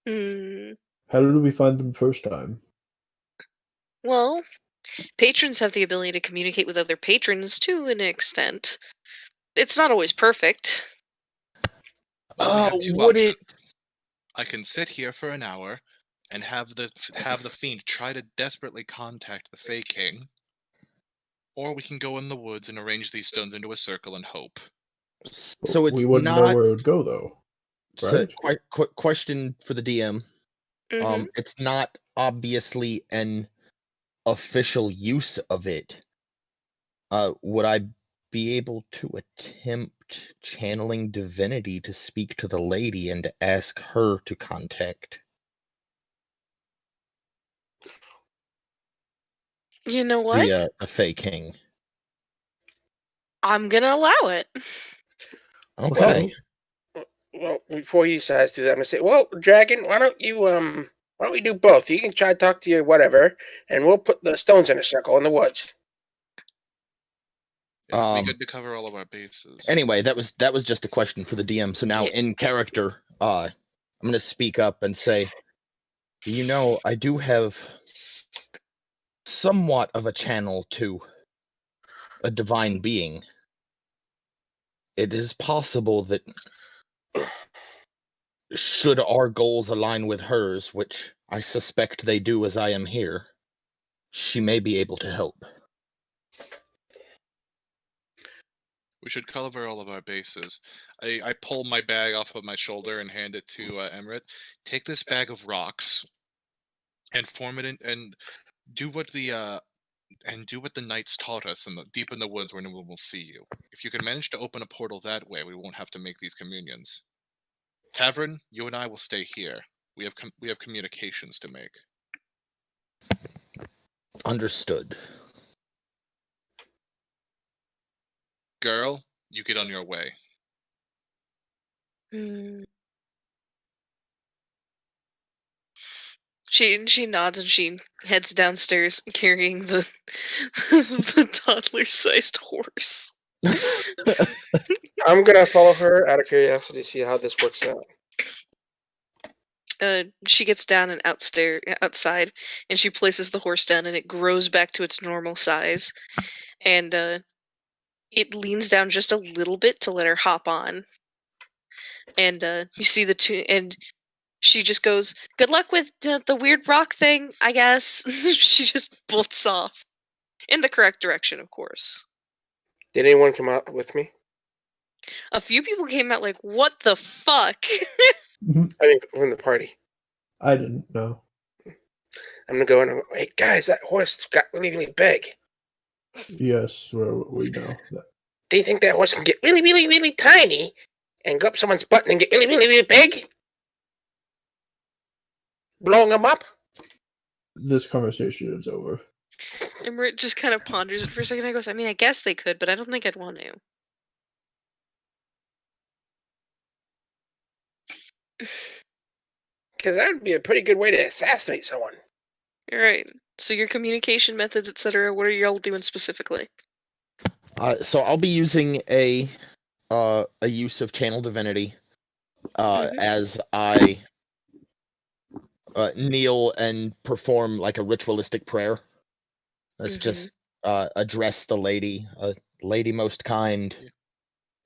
How did we find them first time? Well, patrons have the ability to communicate with other patrons to an extent. It's not always perfect. Well, we have two would options. I can sit here for an hour and have the fiend try to desperately contact the Fey King, or we can go in the woods and arrange these stones into a circle and hope. So it's we wouldn't know not. where it would go, though. So, Right? question for the DM. Mhm. It's not obviously an official use of it. Would I be able to attempt channeling divinity to speak to the lady and ask her to contact You know what? the Fey King? I'm gonna allow it. Okay. Well, before he decides to do that, I'm gonna say, well, Dragon, why don't we do both? You can try to talk to your whatever, and we'll put the stones in a circle in the woods. It would be Um, good to cover all of our bases. Anyway, that was just a question for the DM. So now Yeah. in character, I'm gonna speak up and say, you know, I do have somewhat of a channel to a divine being. It is possible that should our goals align with hers, which I suspect they do as I am here, she may be able to help. We should cover all of our bases. I pull my bag off of my shoulder and hand it to Emrit. Take this bag of rocks and form it in, and do what the knights taught us deep in the woods where no one will see you. If you can manage to open a portal that way, we won't have to make these communions. Tavern, you and I will stay here. We have communications to make. Understood. Girl, you get on your way. Hmm. She nods and she heads downstairs carrying the the toddler-sized horse. I'm gonna follow her out of curiosity to see how this works out. She gets down and outside, and she places the horse down, and it grows back to its normal size, and it leans down just a little bit to let her hop on, and you see the two, and she just goes, "Good luck with the weird rock thing, I guess." She just bolts off in the correct direction, of course. Did anyone come out with me? A few people came out like, "What the fuck?" I mean, from the party. I didn't know. I'm gonna go in and go, hey guys, that horse got really, really big. Yes, we know that. Do you think that horse can get really, really, really tiny and go up someone's butt and get really, really, really big? Blowing them up? This conversation is over. And Britt just kind of ponders it for a second. I goes, "I mean, I guess they could, but I don't think I'd want to." Because that would be a pretty good way to assassinate someone. All right. So your communication methods, etc. What are y'all doing specifically? So I'll be using a use of channel divinity Mhm. as I kneel and perform like a ritualistic prayer. Let's just address the lady, lady most kind.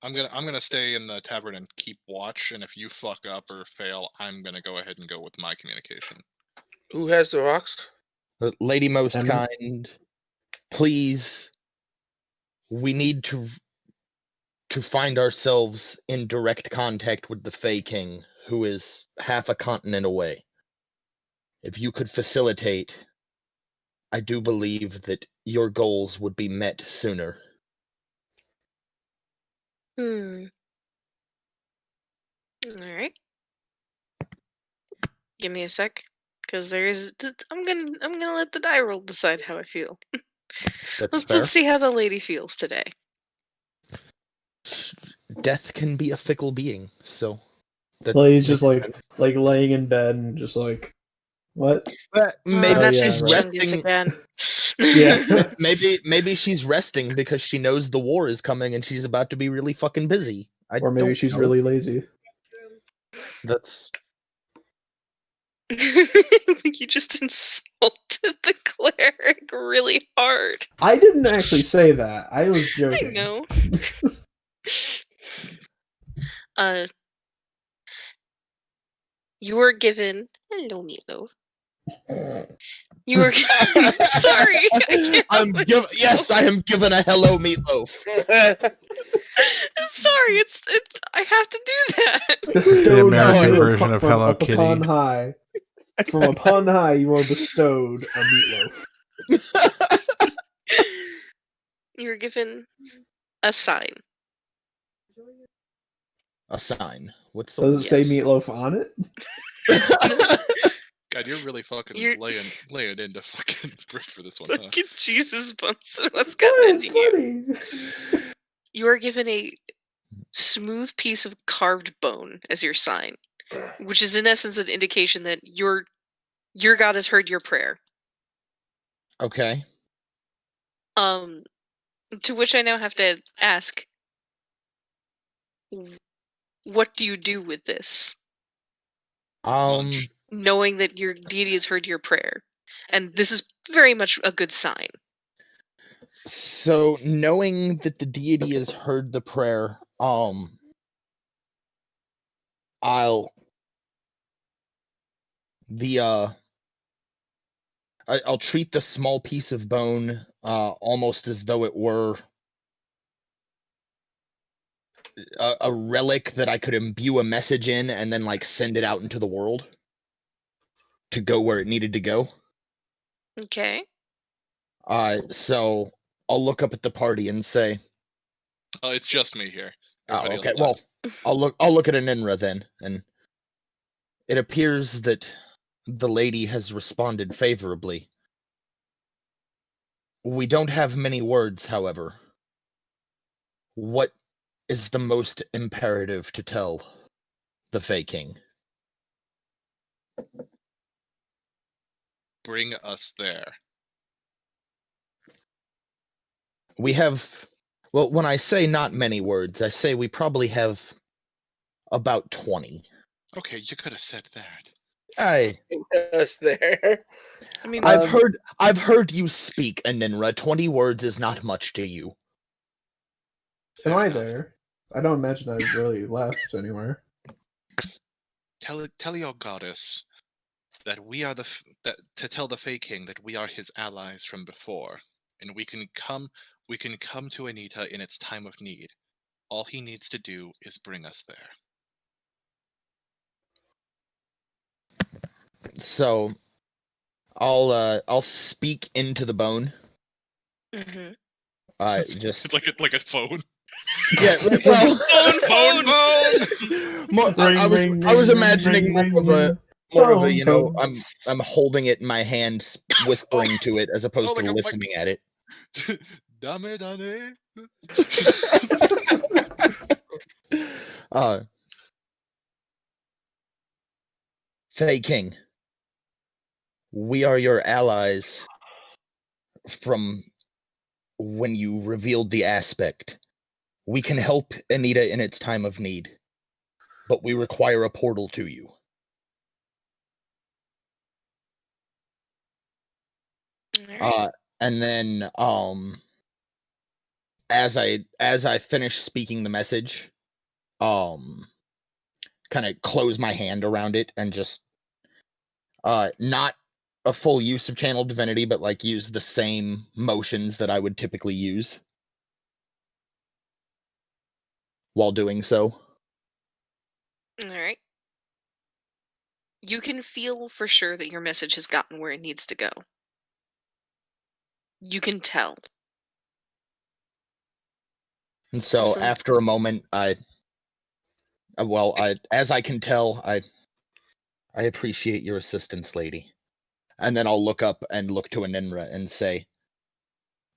I'm gonna stay in the tavern and keep watch, and if you fuck up or fail, I'm gonna go ahead and go with my communication. Who has the rocks? Lady most Emma? kind, please, we need to find ourselves in direct contact with the Fey King, who is half a continent away. If you could facilitate, I do believe that your goals would be met sooner. All right. Give me a sec, because I'm gonna let the die roll decide how I feel. That's fair. Let's see how the lady feels today. Death can be a fickle being, so. Well, he's just like laying in bed and just like, what? Maybe Oh, she's yeah, right. resting. Again. Yeah. Maybe she's resting because she knows the war is coming and she's about to be really fucking busy. Or maybe she's really lazy. That's. I think you just insulted the cleric really hard. I didn't actually say that. I was joking. I know. You were given hello meatloaf. You were sorry. I'm given. Yes, I am given a hello meatloaf. Sorry, it's I have to do that. This is the Bestowed American on you version of from Hello up upon Kitty. high. From upon high, you are bestowed a meatloaf. You were given a sign. A sign. What's the Does it say Yes. meatloaf on it? God, you're really fucking You're- laying into fucking brick for this one, huh? Look at Jesus Bunsen. What's Yeah, commending it's you? funny. You are given a smooth piece of carved bone as your sign, which is in essence an indication that your God has heard your prayer. Okay. To which I now have to ask, what do you do with this, Lunch. knowing that your deity has heard your prayer? And this is very much a good sign. So knowing that the deity has heard the prayer, I'll treat the small piece of bone almost as though it were a relic that I could imbue a message in and then like send it out into the world to go where it needed to go. Okay. So I'll look up at the party and say, Oh, it's just me here. "Oh, Everybody okay. else Well, left. I'll look at Aninra then, and it appears that the lady has responded favorably. We don't have many words, however. What is the most imperative to tell the Fey King?" Bring us there. We have, well, when I say not many words, I say we probably have about 20. Okay, you could have said that. Us there. I mean, I've heard you speak, Aninra. 20 words is not much to you. Am Fair I enough. there? I don't imagine I've really left anywhere. Tell your goddess that we are to tell the Fey King that we are his allies from before, and we can come to Anita in its time of need. All he needs to do is bring us there. So I'll speak into the bone. mhm. Just like a phone. yeah. Well, phone. more, I was imagining more of a you know I'm holding it in my hand, whispering to it as opposed to listening at it. Dame. Fey King, we are your allies from when you revealed the aspect. We can help Anita in its time of need, but we require a portal to you. Alright. And then as I finish speaking the message, kind of close my hand around it and just not a full use of channel divinity, but like use the same motions that I would typically use while doing so. Alright. You can feel for sure that your message has gotten where it needs to go. You can tell. And so Awesome. after a moment, as I can tell, I appreciate your assistance, lady. And then I'll look up and look to Aninra and say,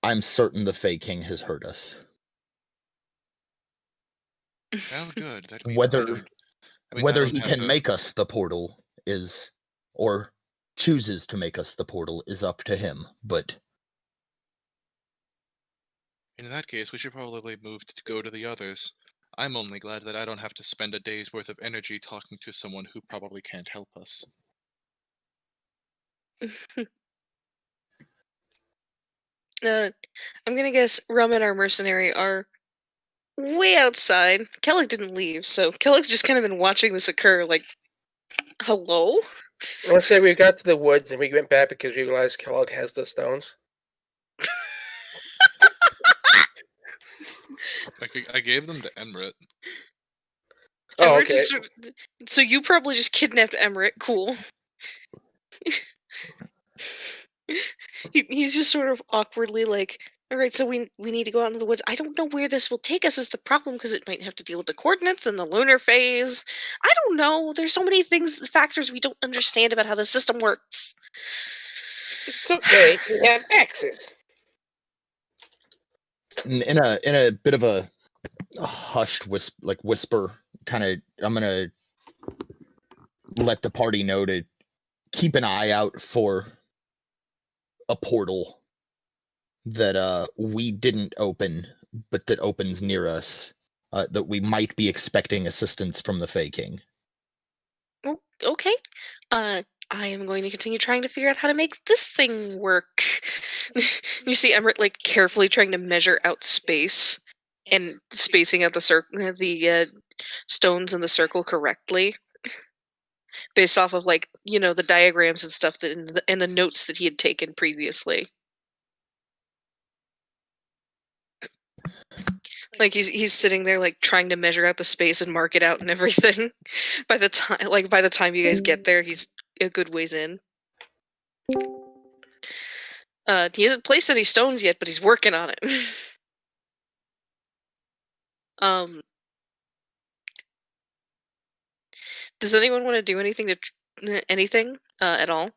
I'm certain the Fey King has heard us. Well, good. That means Whether he can make us the portal is, or chooses to make us the portal, is up to him. But in that case, we should probably move to go to the others. I'm only glad that I don't have to spend a day's worth of energy talking to someone who probably can't help us. I'm gonna guess Rum and our mercenary are way outside. Kellic didn't leave, so Kellic's just kind of been watching this occur, like Hello? I want to say we got to the woods and we went back because we realized Kellogg has the stones. I gave them to Emrit. Oh, Emmerich okay. just so you probably just kidnapped Emmerich. Cool. He's just sort of awkwardly like, all right, so we need to go out into the woods. I don't know where this will take us is the problem because it might have to deal with the coordinates and the lunar phase. I don't know. There's so many factors we don't understand about how the system works. It's okay. We have access. In a bit of a hushed whisper, kind of, I'm gonna let the party know to keep an eye out for a portal that we didn't open, but that opens near us. That we might be expecting assistance from the Fey King. Oh, okay. I am going to continue trying to figure out how to make this thing work. You see Emmerich like carefully trying to measure out space and spacing out the stones in the circle correctly, based off of like the diagrams and stuff and the notes that he had taken previously. Like he's sitting there like trying to measure out the space and mark it out and everything. By the time you guys get there, he's a good ways in. He hasn't placed any stones yet, but he's working on it. Does anyone want to do anything at all,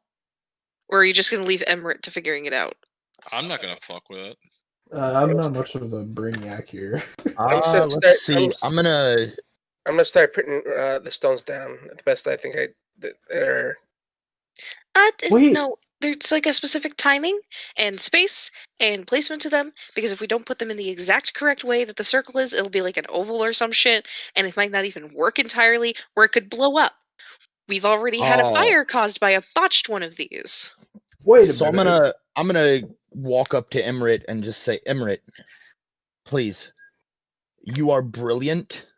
or are you just gonna leave Emmerich to figuring it out? I'm not gonna fuck with it. I'm not much of a brainiac here. Let's see. I'm gonna start putting the stones down. The best I think they're. Wait. No, there's like a specific timing and space and placement to them, because if we don't put them in the exact correct way that the circle is, it'll be like an oval or some shit, and it might not even work entirely, or it could blow up. We've already had a fire caused by a botched one of these. Wait a So minute. I'm gonna walk up to Emmerich and just say, Emmerich, please, you are brilliant,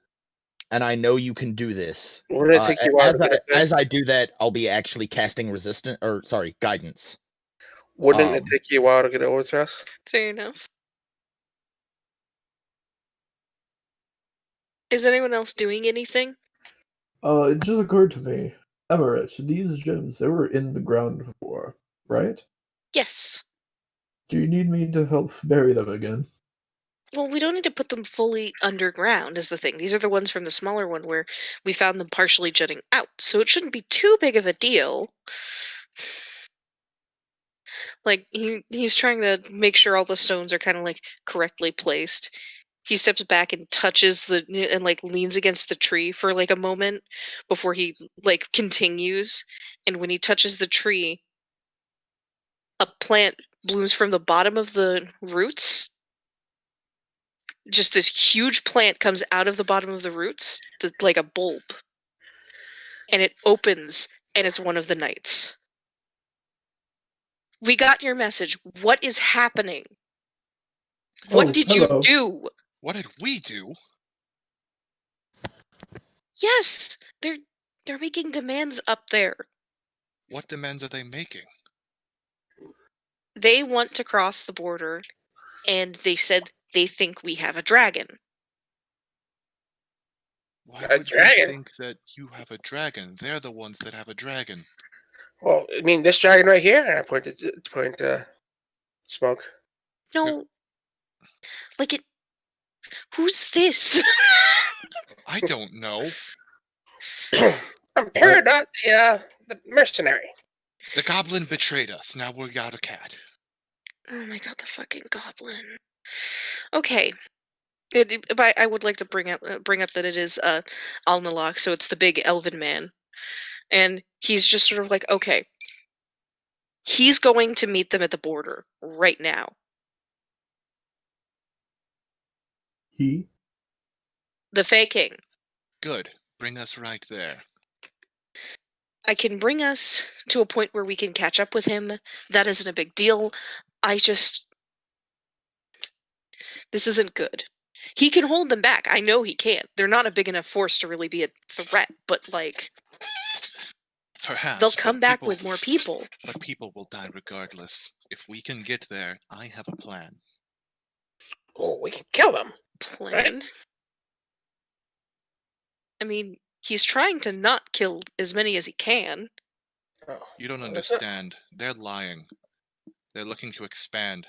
and I know you can do this. Wouldn't it take you a while to get there? As I do that, I'll be actually casting guidance. Wouldn't it take you a while to get over to us? Fair enough. Is anyone else doing anything? It just occurred to me. Emmerich, these gems, they were in the ground before, right? Yes. Do you need me to help bury them again? Well, we don't need to put them fully underground, is the thing. These are the ones from the smaller one where we found them partially jutting out, so it shouldn't be too big of a deal. Like, he's trying to make sure all the stones are kind of like correctly placed. He steps back and touches and like leans against the tree for like a moment before he like continues. And when he touches the tree, a plant blooms from the bottom of the roots. Just this huge plant comes out of the bottom of the roots, like a bulb. And it opens, and it's one of the knights. We got your message. What is happening? What did you do? What did we do? Yes, they're making demands up there. What demands are they making? They want to cross the border, and they said they think we have a dragon. Why would you think that you have a dragon? They're the ones that have a dragon. Well, I mean, this dragon right here, and I point to Smoke. No, like it. Who's this? I don't know. I'm Peridot, the mercenary. The goblin betrayed us. Now we got a cat. Oh my god, the fucking goblin. Okay. But I would like to bring up that it is Alnalak, so it's the big elven man. And he's just sort of like, okay. He's going to meet them at the border right now. He? The Fey King. Good. Bring us right there. I can bring us to a point where we can catch up with him. That isn't a big deal. This isn't good. He can hold them back. I know he can. They're not a big enough force to really be a threat, but like... Perhaps. They'll but come back people- with more people. But people will die regardless. If we can get there, I have a plan. Oh, we can kill them. Plan. I mean, he's trying to not kill as many as he can. Oh, You don't well, that's not- understand. They're lying. They're looking to expand.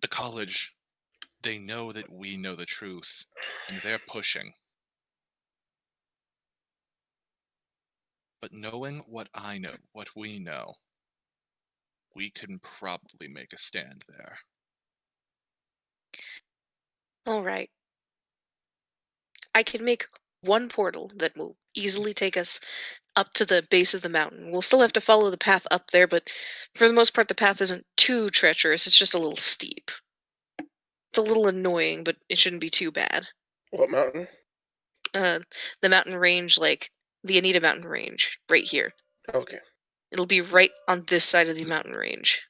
The college, they know that we know the truth, and they're pushing. But knowing what I know, what we know, we can probably make a stand there. All right. I can make one portal that will easily take us up to the base of the mountain. We'll still have to follow the path up there, but for the most part, the path isn't too treacherous. It's just a little steep. It's a little annoying, but it shouldn't be too bad. What mountain? The mountain range, like the Anita mountain range, right here. Okay. It'll be right on this side of the mountain range.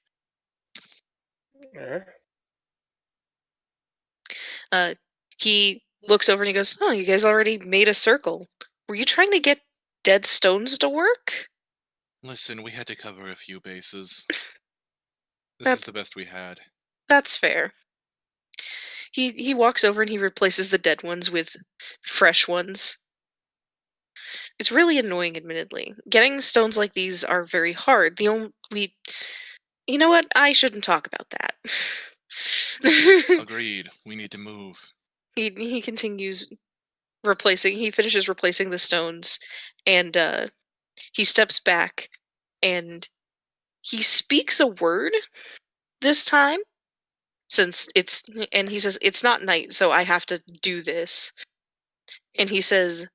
He looks over and he goes, "Oh, you guys already made a circle. Were you trying to get dead stones to work?" Listen, we had to cover a few bases. This That's- is the best we had. That's fair. He walks over and he replaces the dead ones with fresh ones. It's really annoying, admittedly. Getting stones like these are very hard. You know what? I shouldn't talk about that. Agreed. We need to move. He continues replacing. He finishes replacing the stones, and he steps back, and he speaks a word this time. And he says it's not night, so I have to do this. And he says,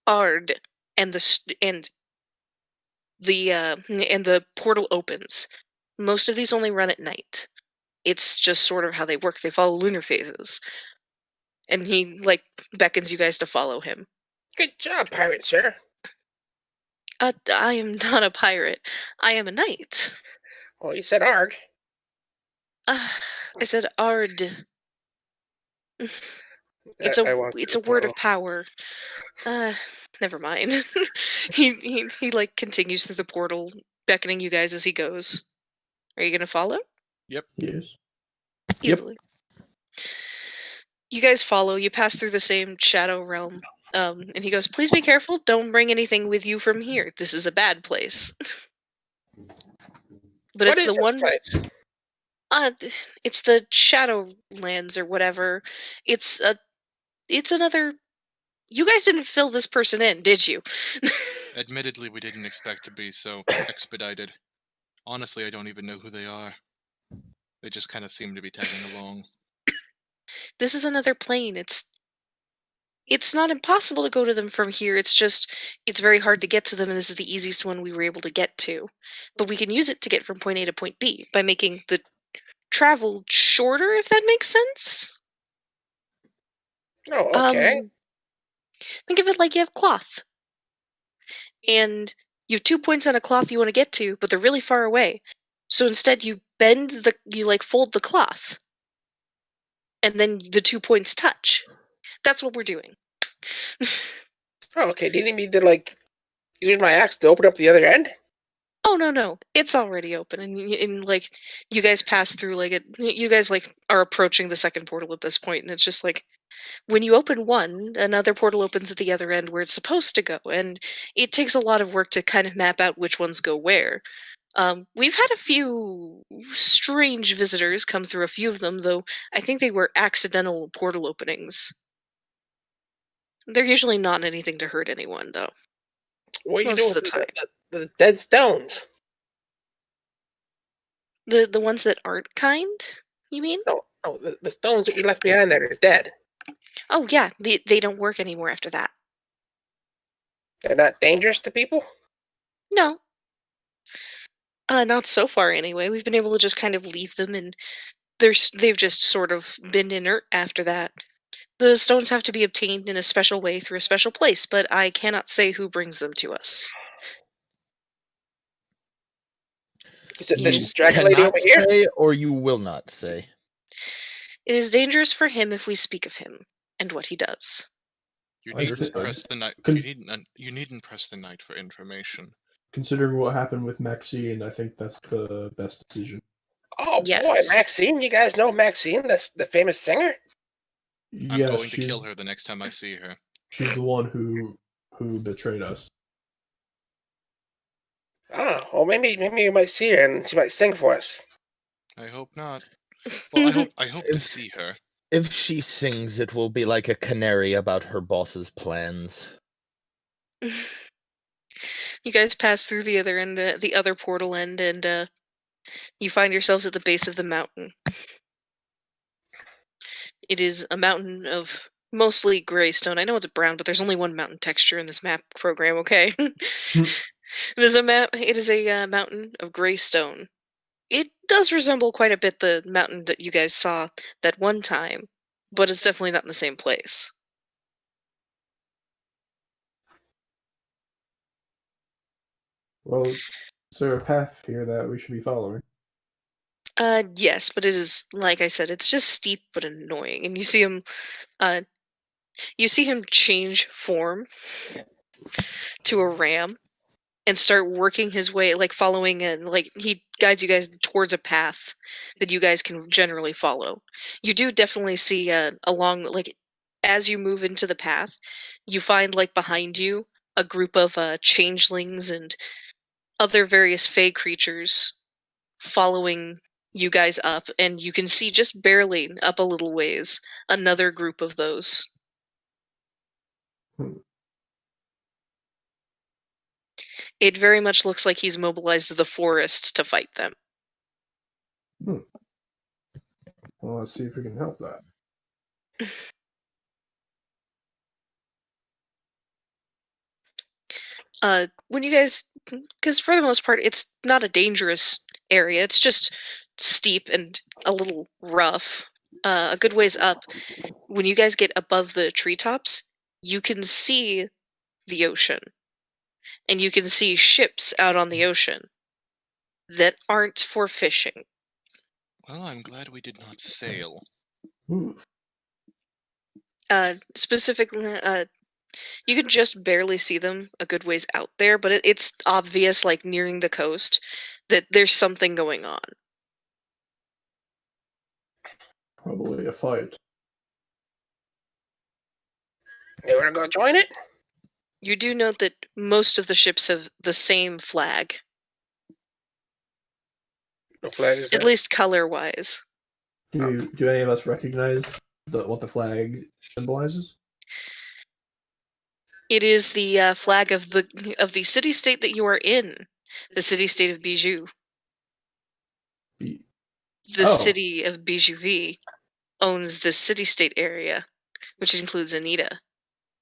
"Ard," and the portal opens. Most of these only run at night. It's just sort of how they work. They follow lunar phases. And he beckons you guys to follow him. Good job, pirate sir. I am not a pirate. I am a knight. Well, you said arg. I said Ard. It's I want a to word of follow. power. Never mind. he continues through the portal, beckoning you guys as he goes. Are you gonna follow? Yes. Yep. Easily. You guys follow. You pass through the same shadow realm. And he goes, "Please be careful. Don't bring anything with you from here. This is a bad place." But What it's is the this one. place? It's the Shadowlands or whatever. It's another. You guys didn't fill this person in, did you? Admittedly, we didn't expect to be so expedited. Honestly, I don't even know who they are. They just kind of seem to be tagging along. This is another plane. It's not impossible to go to them from here. It's very hard to get to them, and this is the easiest one we were able to get to. But we can use it to get from point A to point B by making the travel shorter, if that makes sense. Oh, okay. Think of it like you have cloth. And you have 2 points on a cloth you want to get to, but they're really far away. So instead you fold the cloth. And then the 2 points touch. That's what we're doing. Oh, okay. Do you need me to use my axe to open up the other end? Oh no, it's already open, and you guys pass through you guys are approaching the second portal at this point, and it's just when you open one, another portal opens at the other end where it's supposed to go, and it takes a lot of work to kind of map out which ones go where. We've had a few strange visitors come through a few of them, though I think they were accidental portal openings. They're usually not anything to hurt anyone, though. What are you Most doing of the with time. the dead stones? The ones that aren't kind, you mean? No, the stones that you left behind that are dead. Oh yeah, they don't work anymore after that. They're not dangerous to people? No. Not so far anyway. We've been able to just kind of leave them, and they've just sort of been inert after that. The stones have to be obtained in a special way through a special place, but I cannot say who brings them to us. Is it You this just dragon lady cannot over here? say, or you will not say. It is dangerous for him if we speak of him and what he does. You I needn't thi- press the knight. Con- You needn't press the knight for information. Considering what happened with Maxine, I think that's the best decision. Oh boy, Yes. Maxine! You guys know Maxine, that's the famous singer. I'm Yes, going to kill her the next time I see her. she's the one who betrayed us. Oh, well, maybe you might see her and she might sing for us. I hope not. Well, I hope to see her. If she sings, it will be like a canary about her boss's plans. You guys pass through the other end, the other portal end, and you find yourselves at the base of the mountain. It is a mountain of mostly gray stone. I know it's brown, but there's only one mountain texture in this map program. Okay, it is a map. It is a mountain of gray stone. It does resemble quite a bit the mountain that you guys saw that one time, but it's definitely not in the same place. Well, is there a path here that we should be following? Yes, but it is, like I said, it's just steep but annoying, and you see him change form to a ram and start working his way, like following, and like he guides you guys towards a path that you guys can generally follow. You do definitely see along, like, as you move into the path, you find, like, behind you a group of changelings and other various fey creatures following you guys up, and you can see just barely up a little ways another group of those. Hmm. It very much looks like he's mobilized the forest to fight them. Well, let's see if we can help that. When you guys, because for the most part, it's not a dangerous area. It's just steep and a little rough. A good ways up, when you guys get above the treetops, you can see the ocean, and you can see ships out on the ocean that aren't for fishing. Well, I'm glad we did not sail. Ooh, Specifically, you can just barely see them a good ways out there, but it's obvious, like nearing the coast, that there's something going on. probably a fight. You wanna go join it? You do note that most of the ships have the same flag, No flag is at that? least color-wise. Do any of us recognize what the flag symbolizes? It is the flag of the city-state that you are in, the city-state of Bijou. Be- The Oh. city of Bijouvi owns the city-state area, which includes Anita.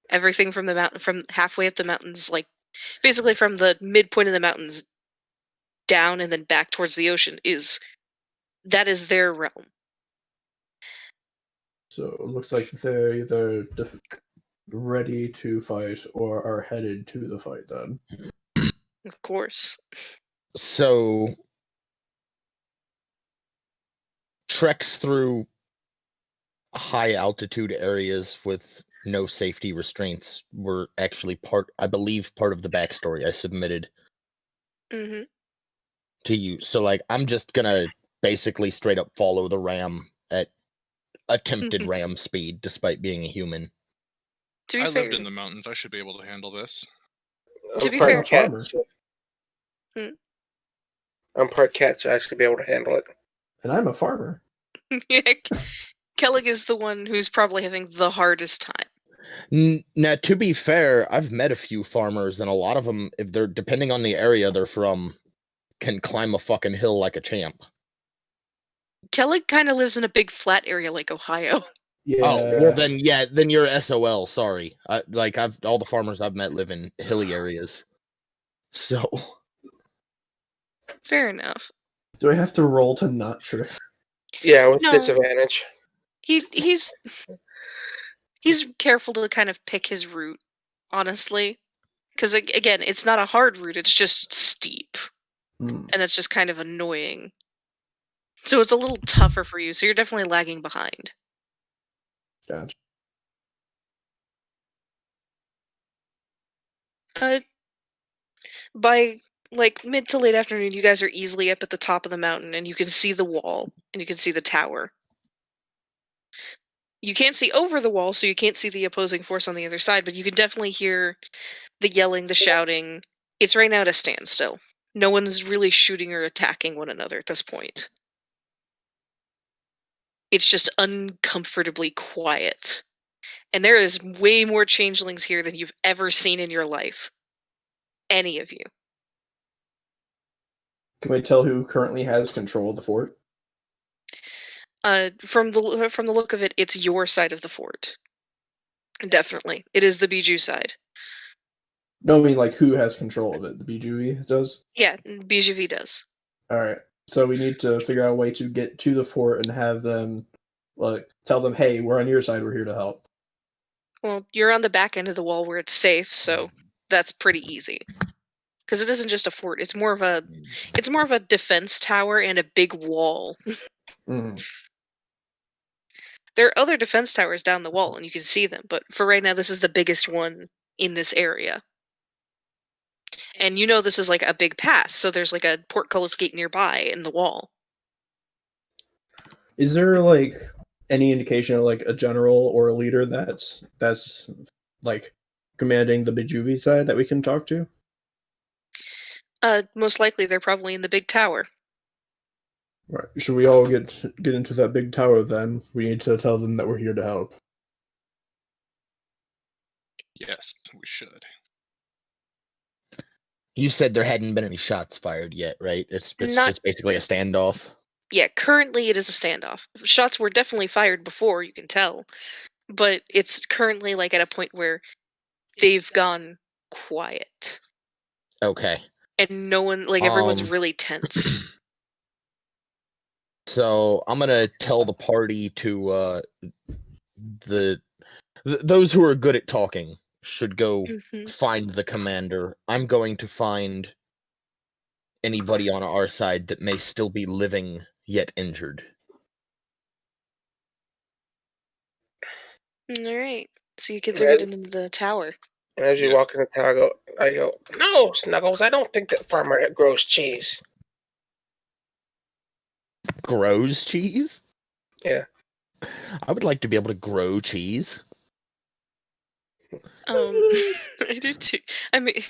Everything from the mountain, from halfway up the mountains, like basically from the midpoint of the mountains down and then back towards the ocean, that is their realm. So it looks like they're either ready to fight or are headed to the fight then. Of course. So, treks through high altitude areas with no safety restraints were actually part of the backstory I submitted Hmm. to you. So, like, I'm just gonna basically straight up follow the ram at attempted ram speed, despite being a human. To be I fair, lived in the mountains. I should be able to handle this. To be part fair- cat. Farmer. I'm part cat, so I should be able to handle it. And I'm a farmer. Kellig is the one who's probably having the hardest time. Now, to be fair, I've met a few farmers, and a lot of them, if they're depending on the area they're from, can climb a fucking hill like a champ. Kellig kind of lives in a big flat area like Ohio. Yeah. Oh, well then you're SOL. Sorry, all the farmers I've met live in hilly areas. So Fair enough. Do I have to roll to not trip? Yeah, with No. disadvantage. He's careful to kind of pick his route, honestly, because again, it's not a hard route; it's just steep, Hmm, and that's just kind of annoying. So it's a little tougher for you. So you're definitely lagging behind. gotcha. By like mid to late afternoon, you guys are easily up at the top of the mountain, and you can see the wall, and you can see the tower. You can't see over the wall, so you can't see the opposing force on the other side, but you can definitely hear the yelling, the shouting. It's right now at a standstill. No one's really shooting or attacking one another at this point. It's just uncomfortably quiet. And there is way more changelings here than you've ever seen in your life. Any of you. Can we tell who currently has control of the fort? From the look of it, it's your side of the fort. Definitely, it is the Bijou side. No, I mean like who has control of it? The BGV does. Yeah, BGV does. All right. So we need to figure out a way to get to the fort and have them, like, tell them, "Hey, we're on your side. We're here to help." Well, you're on the back end of the wall where it's safe, so that's pretty easy. Because it isn't just a fort; it's more of a defense tower and a big wall. Mm. There are other defense towers down the wall, and you can see them. But for right now, this is the biggest one in this area. And you know this is like a big pass, so there's like a portcullis gate nearby in the wall. Is there like any indication of like a general or a leader that's like commanding the Bijuvi side that we can talk to? Most likely they're probably in the big tower. Right. Should we all get into that big tower then? We need to tell them that we're here to help. Yes, we should. You said there hadn't been any shots fired yet, right? It's Not- just basically a standoff. Yeah, currently it is a standoff. Shots were definitely fired before, you can tell. But it's currently like at a point where they've gone quiet. Okay. And no one, like everyone's really tense. So I'm gonna tell the party to those who are good at talking should go find the commander. I'm going to find anybody on our side that may still be living yet injured. Alright. So you kids are getting into the tower. And as you walk in the tower, I go, "No, Snuggles, I don't think that farmer grows cheese." Grows cheese? Yeah. I would like to be able to grow cheese. I do too. I mean,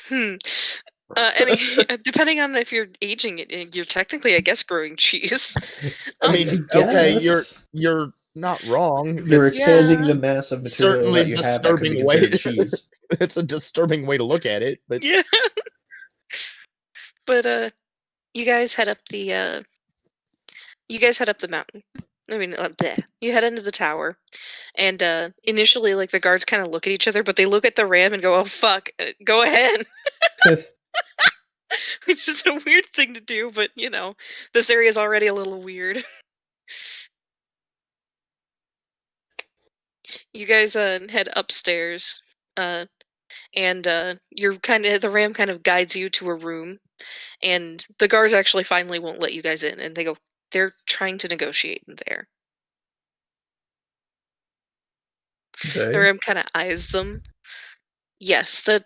depending on if you're aging it, you're technically, I guess, growing cheese. I mean, okay, you're not wrong. You're expanding the mass of material certainly that you have that could be considered cheese. It's a disturbing way to look at it, but yeah. But you guys head up the mountain. I mean, you head into the tower, and initially, like the guards kind of look at each other, but they look at the ram and go, "Oh fuck, go ahead." Which is a weird thing to do, but you know, this area is already a little weird. You guys head upstairs, and the ram kind of guides you to a room, and the guards actually finally won't let you guys in, and they go, they're trying to negotiate in there. Okay. The ram kind of eyes them. Yes, the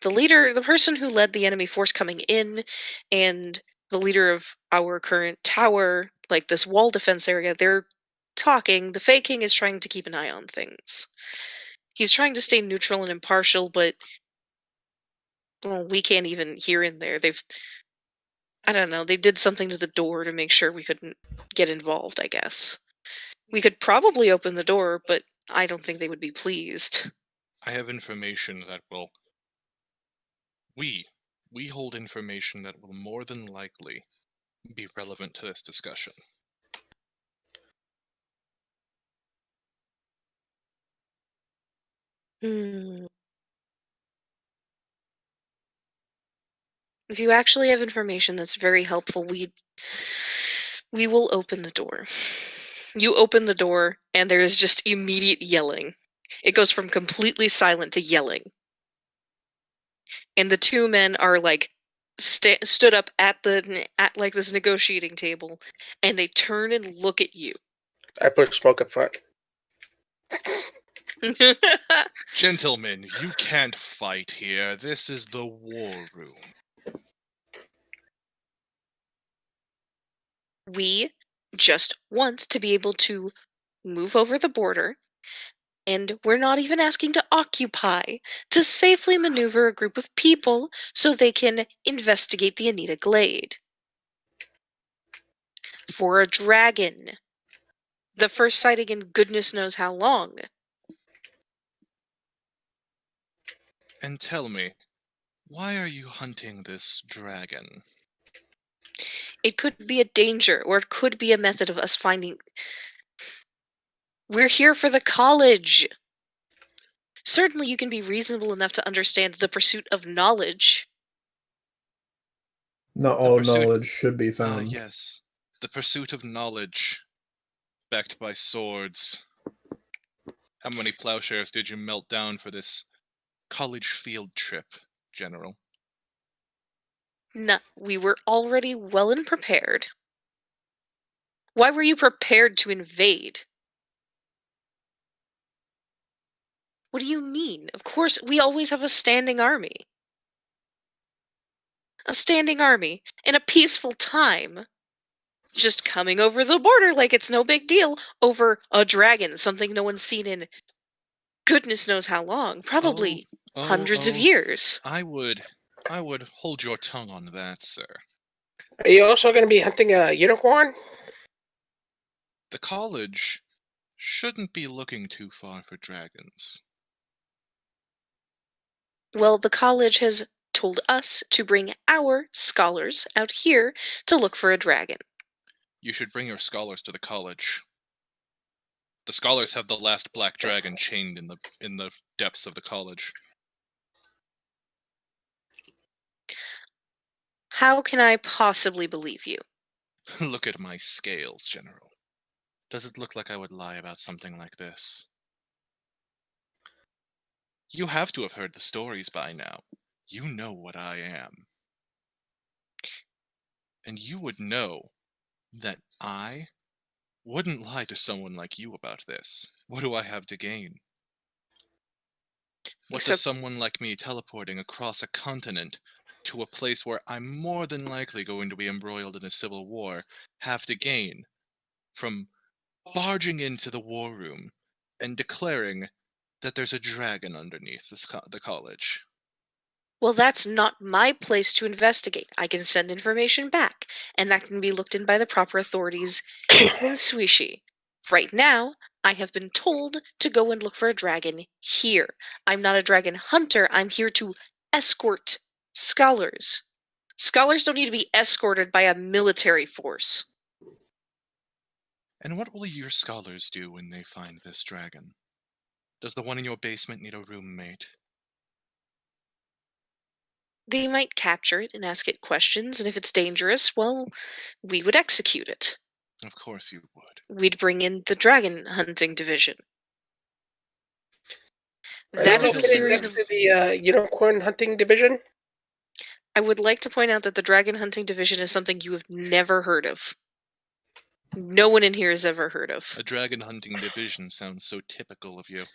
leader, the person who led the enemy force coming in, and the leader of our current tower, like this wall defense area, they're talking. The Fey King is trying to keep an eye on things. He's trying to stay neutral and impartial, but we can't even hear in there. I don't know, they did something to the door to make sure we couldn't get involved, I guess. We could probably open the door, but I don't think they would be pleased. I have information that will... We hold information that will more than likely be relevant to this discussion. If you actually have information that's very helpful, we will open the door. You open the door, and there is just immediate yelling. It goes from completely silent to yelling. And the two men are like stood up at like this negotiating table, and they turn and look at you. I put smoke up front. Gentlemen, you can't fight here. This is the war room. We just want to be able to move over the border, and we're not even asking to occupy, to safely maneuver a group of people so they can investigate the Anita Glade. For a dragon. The first sighting in goodness knows how long. And tell me, why are you hunting this dragon? It could be a danger, or it could be a method of us finding... We're here for the college! Certainly you can be reasonable enough to understand the pursuit of knowledge. Not The all pursuit- knowledge should be Ah, found. yes. The pursuit of knowledge, backed by swords. How many plowshares did you melt down for this college field trip, General? No, we were already well and prepared. Why were you prepared to invade? What do you mean? Of course, we always have a standing army. A standing army in a peaceful time. Just coming over the border like it's no big deal over a dragon, something no one's seen in goodness knows how long. Probably hundreds of years. I would hold your tongue on that, sir. Are you also going to be hunting a unicorn? The college shouldn't be looking too far for dragons. Well, the college has told us to bring our scholars out here to look for a dragon. You should bring your scholars to the college. The scholars have the last black dragon chained in the depths of the college. How can I possibly believe you? Look at my scales, General. Does it look like I would lie about something like this? You have to have heard the stories by now. You know what I am. And you would know that I wouldn't lie to someone like you about this. What do I have to gain? What So- does someone like me teleporting across a continent to a place where I'm more than likely going to be embroiled in a civil war have to gain from barging into the war room and declaring that there's a dragon underneath the college? Well, that's not my place to investigate. I can send information back, and that can be looked in by the proper authorities in Suishi. Right now, I have been told to go and look for a dragon here. I'm not a dragon hunter. I'm here to escort scholars. Scholars don't need to be escorted by a military force. And what will your scholars do when they find this dragon? Does the one in your basement need a roommate? They might capture it and ask it questions, and if it's dangerous, well, we would execute it. Of course you would. We'd bring in the dragon hunting division. Are That you is a located series next of... to the unicorn hunting division? I would like to point out that the dragon hunting division is something you have never heard of. No one in here has ever heard of. A dragon hunting division sounds so typical of you.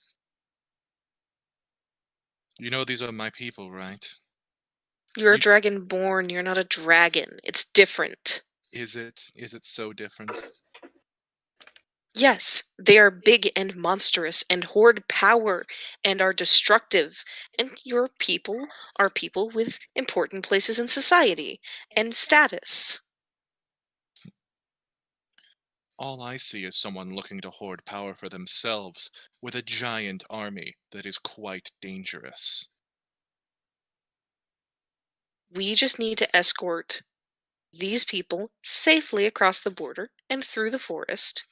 You know these are my people, right? You're a You- dragonborn, you're not a dragon. It's different. Is it? Is it so different? Yes, they are big and monstrous and hoard power and are destructive. And your people are people with important places in society and status. All I see is someone looking to hoard power for themselves with a giant army that is quite dangerous. We just need to escort these people safely across the border and through the forest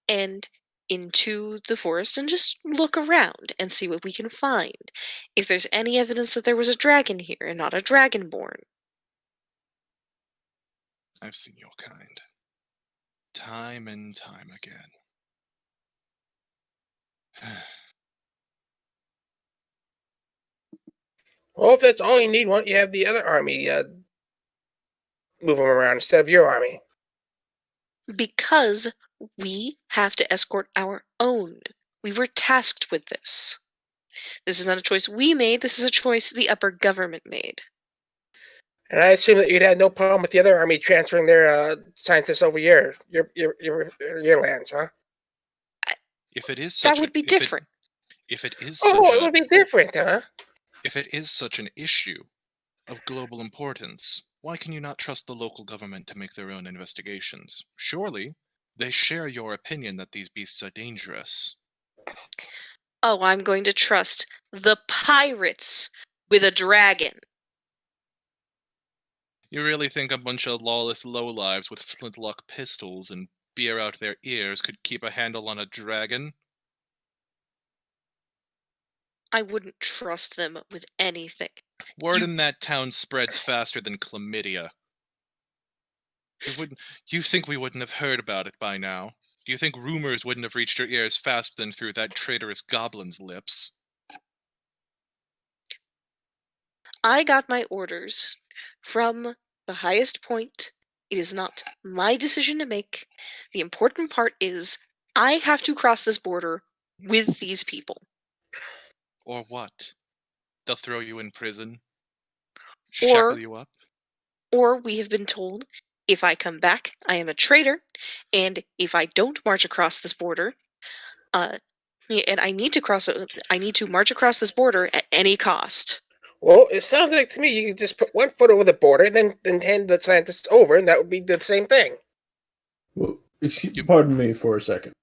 and into the forest and just look around and see what we can find. If there's any evidence that there was a dragon here and not a dragonborn. I've seen your kind. Time and time again. Well, if that's all you need, why don't you have the other army move them around instead of your army? Because we have to escort our own. We were tasked with this. This is not a choice we made. This is a choice the upper government made. And I assume that you'd have no problem with the other army transferring their scientists over your lands, huh? If it is That such would be if different. if it is Oh, such it would be different, huh? if it is such an issue of global importance, why can you not trust the local government to make their own investigations? Surely they share your opinion that these beasts are dangerous. Oh, I'm going to trust the pirates with a dragon. You really think a bunch of lawless lowlives with flintlock pistols and beer out their ears could keep a handle on a dragon? I wouldn't trust them with anything. Word You- in that town spreads faster than chlamydia. You think we wouldn't have heard about it by now? Do you think rumors wouldn't have reached your ears faster than through that traitorous goblin's lips? I got my orders from the highest point. It is not my decision to make. The important part is I have to cross this border with these people. Or what? They'll throw you in prison? Or- Shackle you up? Or we have been told if I come back, I am a traitor, and if I don't march across this border, and I need to march across this border at any cost. Well, it sounds like to me you could just put 1 foot over the border, then hand the scientists over, and that would be the same thing. Well, pardon me for a second.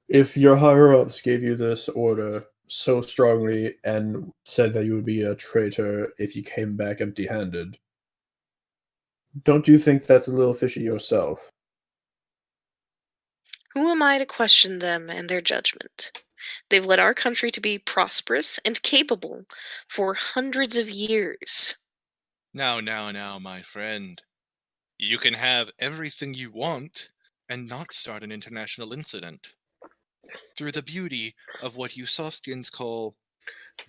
If your higher-ups gave you this order so strongly and said that you would be a traitor if you came back empty-handed, don't you think that's a little fishy yourself? Who am I to question them and their judgment? They've led our country to be prosperous and capable for hundreds of years. Now, my friend. You can have everything you want and not start an international incident. Through the beauty of what you softskins call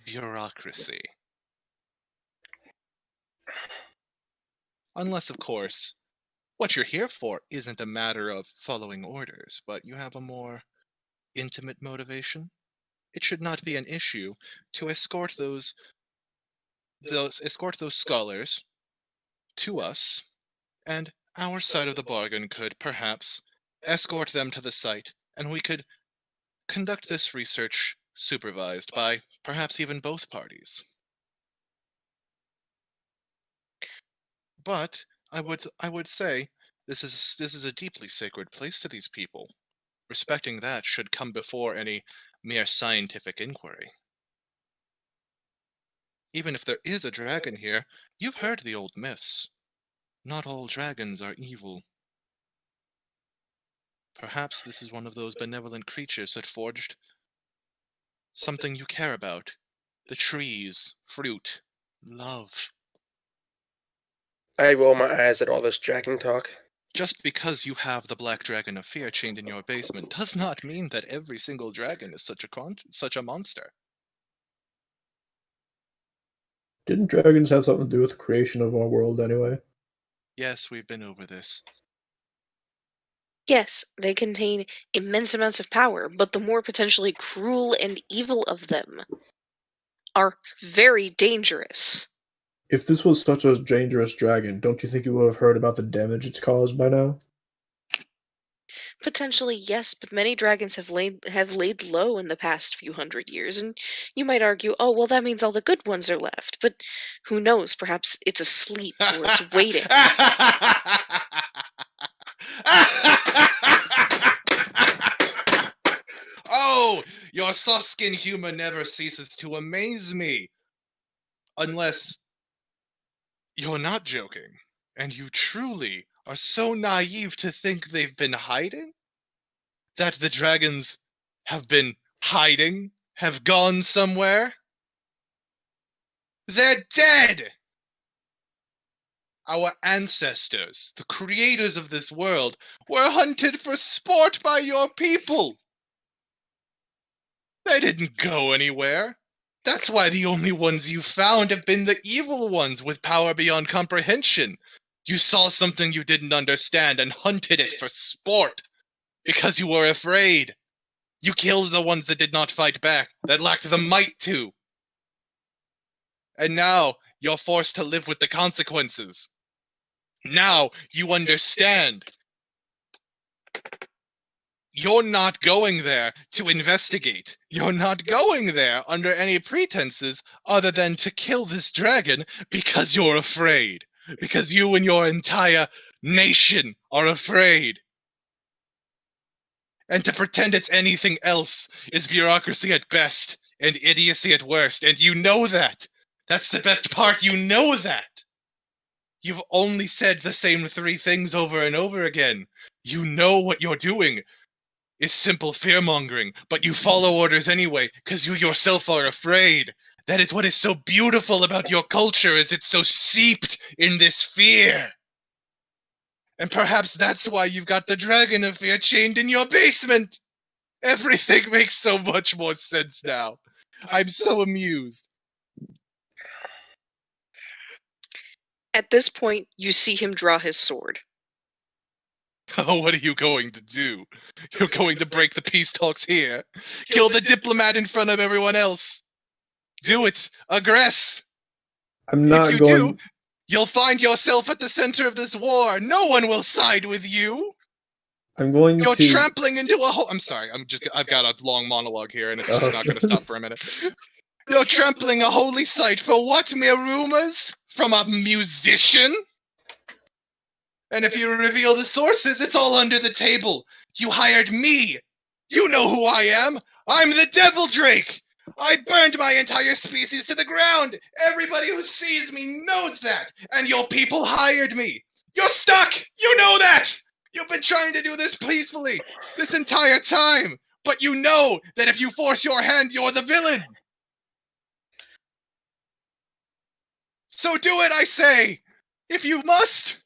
bureaucracy. Unless, of course, what you're here for isn't a matter of following orders, but you have a more intimate motivation. It should not be an issue to escort those scholars to us, and our side of the bargain could perhaps escort them to the site, and we could conduct this research supervised by perhaps even both parties. But I would say this is a deeply sacred place to these people. Respecting that should come before any mere scientific inquiry. Even if there is a dragon here, you've heard the old myths. Not all dragons are evil. Perhaps this is one of those benevolent creatures that forged something you care about. The trees, fruit, love. I roll my eyes at all this dragon talk. Just because you have the black dragon of fear chained in your basement does not mean that every single dragon is such a monster. Didn't dragons have something to do with the creation of our world anyway? Yes, we've been over this. Yes, they contain immense amounts of power, but the more potentially cruel and evil of them are very dangerous. If this was such a dangerous dragon, don't you think you would have heard about the damage it's caused by now? Potentially, yes, but many dragons have laid low in the past few hundred years, and you might argue, oh, well, that means all the good ones are left. But who knows? Perhaps it's asleep or it's waiting. Oh, your soft-skinned humor never ceases to amaze me. Unless you're not joking, and you truly are so naive to think they've been hiding? That the dragons have been hiding? Have gone somewhere? They're dead! Our ancestors, the creators of this world, were hunted for sport by your people! They didn't go anywhere. That's why the only ones you found have been the evil ones with power beyond comprehension. You saw something you didn't understand and hunted it for sport. Because you were afraid. You killed the ones that did not fight back, that lacked the might to. And now you're forced to live with the consequences. Now you understand. You're not going there to investigate. You're not going there under any pretenses other than to kill this dragon because you're afraid. Because you and your entire nation are afraid. And to pretend it's anything else is bureaucracy at best and idiocy at worst, and you know that. That's the best part, you know that. You've only said the same 3 things over and over again. You know what you're doing is simple fear-mongering, but you follow orders anyway, because you yourself are afraid. That is what is so beautiful about your culture, is it's so seeped in this fear. And perhaps that's why you've got the Dragon of Fear chained in your basement. Everything makes so much more sense now. I'm so amused. At this point, you see him draw his sword. Oh, what are you going to do? You're going to break the peace talks here. Kill the diplomat in front of everyone else. Do it. Aggress. I'm not If you going. do, you'll find yourself at the center of this war. No one will side with you. I'm going You're to. trampling into a hole. I'm sorry. I've got a long monologue here, and it's just not going to stop for a minute. You're trampling a holy site for what? Mere rumors from a musician? And if you reveal the sources, it's all under the table. You hired me. You know who I am. I'm the Devil Drake. I burned my entire species to the ground. Everybody who sees me knows that. And your people hired me. You're stuck. You know that. You've been trying to do this peacefully this entire time. But you know that if you force your hand, you're the villain. So do it, I say. If you must.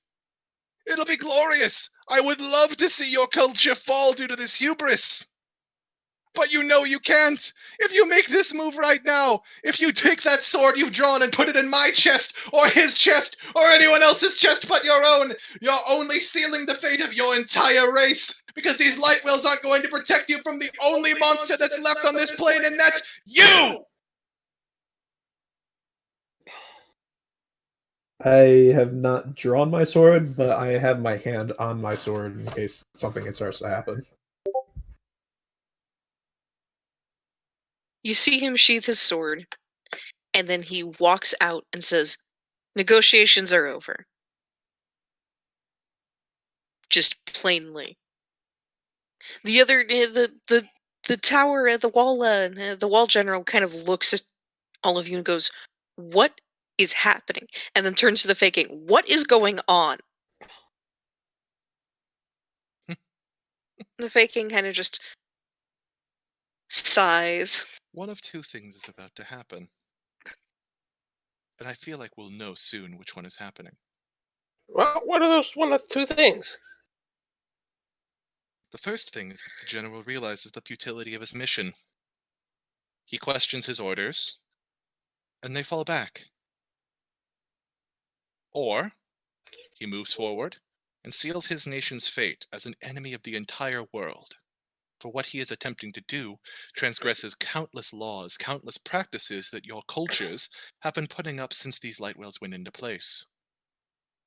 It'll be glorious. I would love to see your culture fall due to this hubris. But you know you can't. If you make this move right now, if you take that sword you've drawn and put it in my chest, or his chest, or anyone else's chest but your own, you're only sealing the fate of your entire race. Because these light wheels aren't going to protect you from the only monster that's left on this plane, and that's you! I have not drawn my sword, but I have my hand on my sword in case something starts to happen. You see him sheath his sword, and then he walks out and says, "Negotiations are over." Just plainly. The other, the tower, the wall general kind of looks at all of you and goes, "What is happening?" And then turns to the faking. "What is going on?" The faking kind of just sighs. One of 2 things is about to happen. And I feel like we'll know soon which one is happening. Well, what are those 1 of 2 things? The first thing is that the general realizes the futility of his mission. He questions his orders, and they fall back. Or, he moves forward and seals his nation's fate as an enemy of the entire world. For what he is attempting to do transgresses countless laws, countless practices that your cultures have been putting up since these light wheels went into place.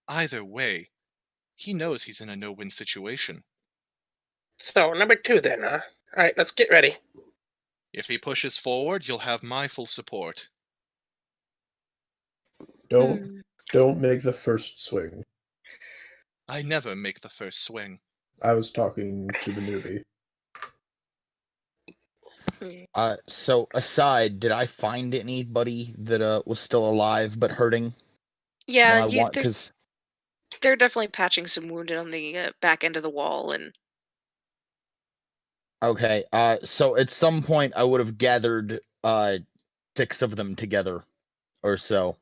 Either way, he knows he's in a no-win situation. So, number 2 then, huh? Alright, let's get ready. If he pushes forward, you'll have my full support. Don't make the first swing. I never make the first swing. I was talking to the newbie. So aside, did I find anybody that was still alive but hurting? Yeah, Well, because they're definitely patching some wounded on the back end of the wall, and okay. So at some point I would have gathered 6 of them together, or so,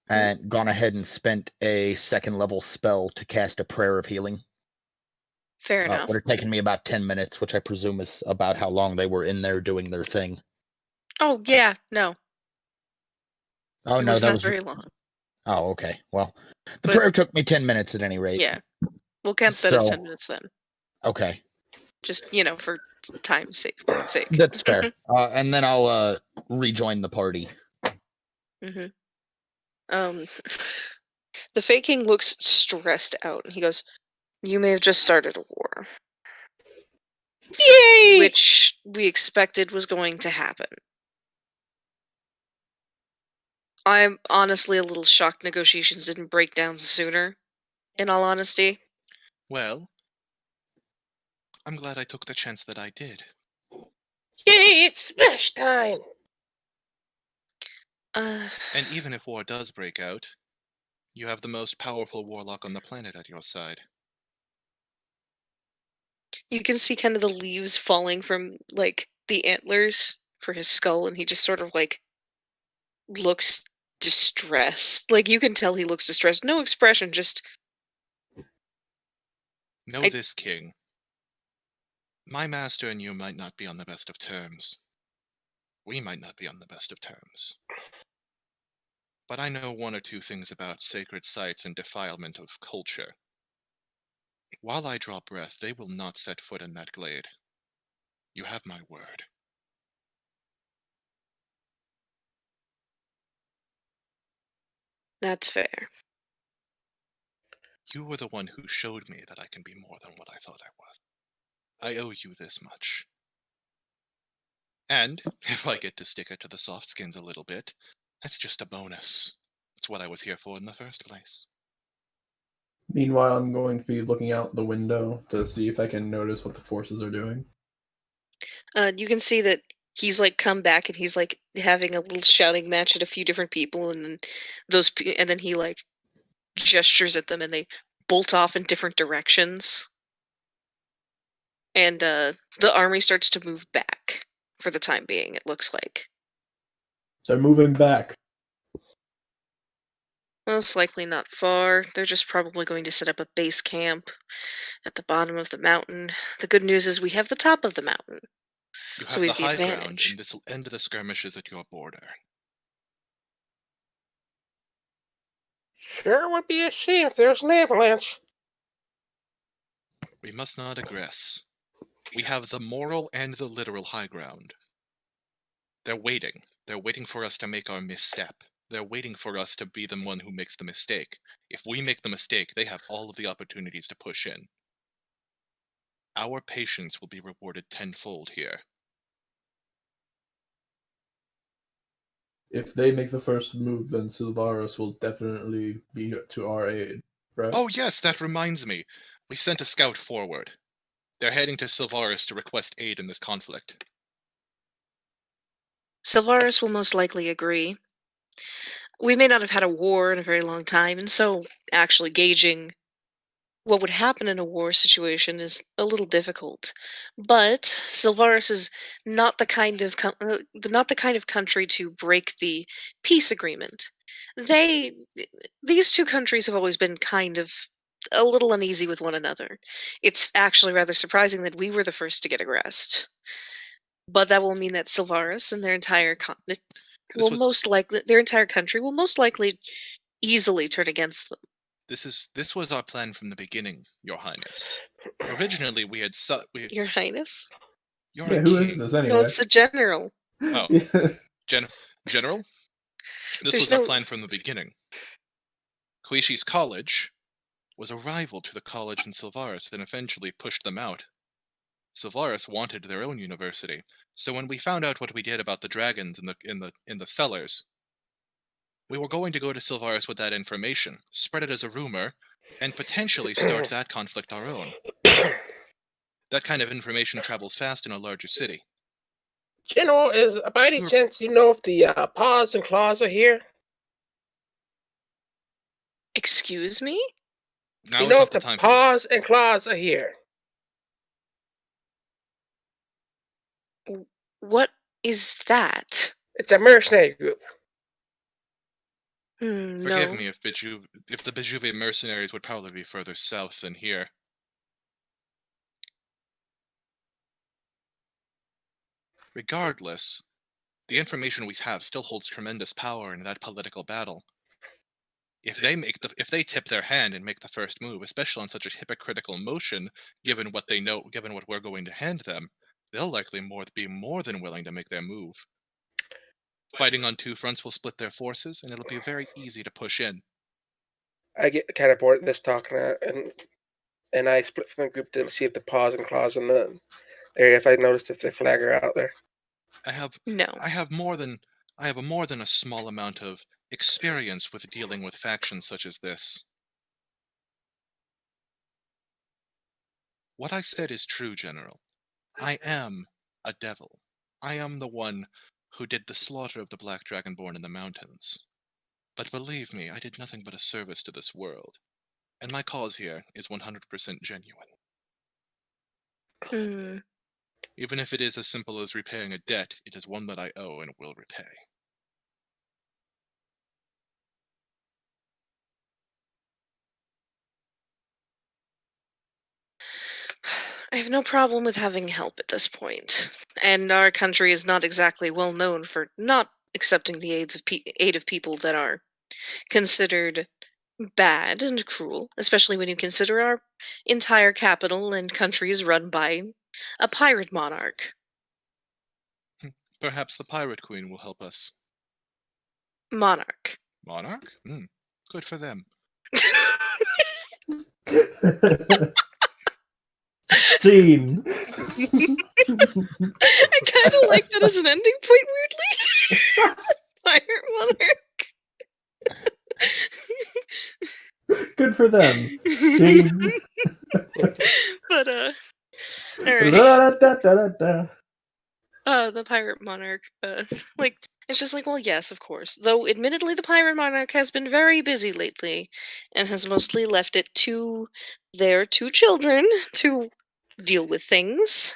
and gone ahead and spent a 2nd level spell to cast a prayer of healing. fair enough. Would have taken me about 10 minutes, which I presume is about how long they were in there doing their thing. Oh yeah, no. Oh It no, was that not was very long. Oh, okay. Well, the But- prayer took me 10 minutes at any rate. Yeah. We'll count that as So- 10 minutes then. Okay. Just, for time's sake. That's fair. And then I'll rejoin the party. Mm-hmm. The Fey King looks stressed out, and he goes, "You may have just started a war, Yay! which we expected was going to happen. I'm honestly a little shocked negotiations didn't break down sooner, in all honesty. Well, I'm glad I took the chance that I did. Yay! It's smash time. And even if war does break out, you have the most powerful warlock on the planet at your side. You can see kind of the leaves falling from, like, the antlers for his skull, and he just sort of, like, looks distressed. Like, you can tell he looks distressed. No expression, just... Know this, King. My master and you might not be on the best of terms. We might not be on the best of terms. But I know one or two things about sacred sites and defilement of culture. While I draw breath, they will not set foot in that glade. You have my word. That's fair. You were the one who showed me that I can be more than what I thought I was. I owe you this much. And, if I get to stick it to the soft skins a little bit, that's just a bonus. It's what I was here for in the first place. Meanwhile, I'm going to be looking out the window to see if I can notice what the forces are doing. You can see that he's, like, come back, and he's, like, having a little shouting match at a few different people, and then and then he, like, gestures at them, and they bolt off in different directions. And the army starts to move back for the time being, it looks like. They're moving back. Most likely not far. They're just probably going to set up a base camp at the bottom of the mountain. The good news is we have the top of the mountain. You So have we the have the high ground, advantage. and this will end the skirmishes at your border. Sure would be a shame if there's an avalanche. We must not aggress. We have the moral and the literal high ground. They're waiting. They're waiting for us to make our misstep. They're waiting for us to be the one who makes the mistake. If we make the mistake, they have all of the opportunities to push in. Our patience will be rewarded tenfold here. If they make the first move, then Silvarus will definitely be to our aid, right? Oh yes, that reminds me. We sent a scout forward. They're heading to Silvarus to request aid in this conflict. Silvarus will most likely agree. We may not have had a war in a very long time, and so actually gauging what would happen in a war situation is a little difficult. But Silvarus is not the kind of not the kind of country to break the peace agreement. They these two countries have always been kind of a little uneasy with one another. It's actually rather surprising that we were the first to get aggressed. But that will mean that Silvarus and their entire continent their entire country will most likely easily turn against them. This was our plan from the beginning, Your Highness. Originally, we had Your Highness? You're Yeah, a who king. is this No, anyway? it's the general. Oh. General? This There's was our no- plan from the beginning. Quishi's college was a rival to the college in Silvarus and eventually pushed them out. Silvarus wanted their own university, so when we found out what we did about the dragons in the cellars, we were going to go to Silvarus with that information, spread it as a rumor, and potentially start that conflict our own. That kind of information travels fast in a larger city. General, is by any chance you know if the paws and claws are here? Excuse me? Now You is know not if the the time for paws and claws are here? What is that? It's a mercenary group. Forgive No. me if the Bejuvian mercenaries would probably be further south than here. Regardless, the information we have still holds tremendous power in that political battle. If they tip their hand and make the first move, especially on such a hypocritical motion, given what we're going to hand them, they'll likely be more than willing to make their move. Fighting on two fronts will split their forces, and it'll be very easy to push in. I get kind of bored of this talk now, and I split from the group to see if the paws and claws in the area, if I noticed if the flag are out there. No. I have more than a small amount of experience with dealing with factions such as this. What I said is true, General. I am a devil. I am the one who did the slaughter of the Black Dragonborn in the mountains. But believe me, I did nothing but a service to this world, and my cause here is 100% genuine. Hmm. Even if it is as simple as repaying a debt, it is one that I owe and will repay. I have no problem with having help at this point, and our country is not exactly well known for not accepting the aid of people that are considered bad and cruel, especially when you consider our entire capital and country is run by a pirate monarch. Perhaps the Pirate Queen will help us. Monarch. Monarch? Good for them. Scene. I kind of like that as an ending point, weirdly. Pirate monarch. Good for them. Scene. But alright. Da-da-da-da-da-da. The pirate monarch, like, it's just like, well, yes, of course. Though, admittedly, the pirate monarch has been very busy lately, and has mostly left it to their two children to deal with things.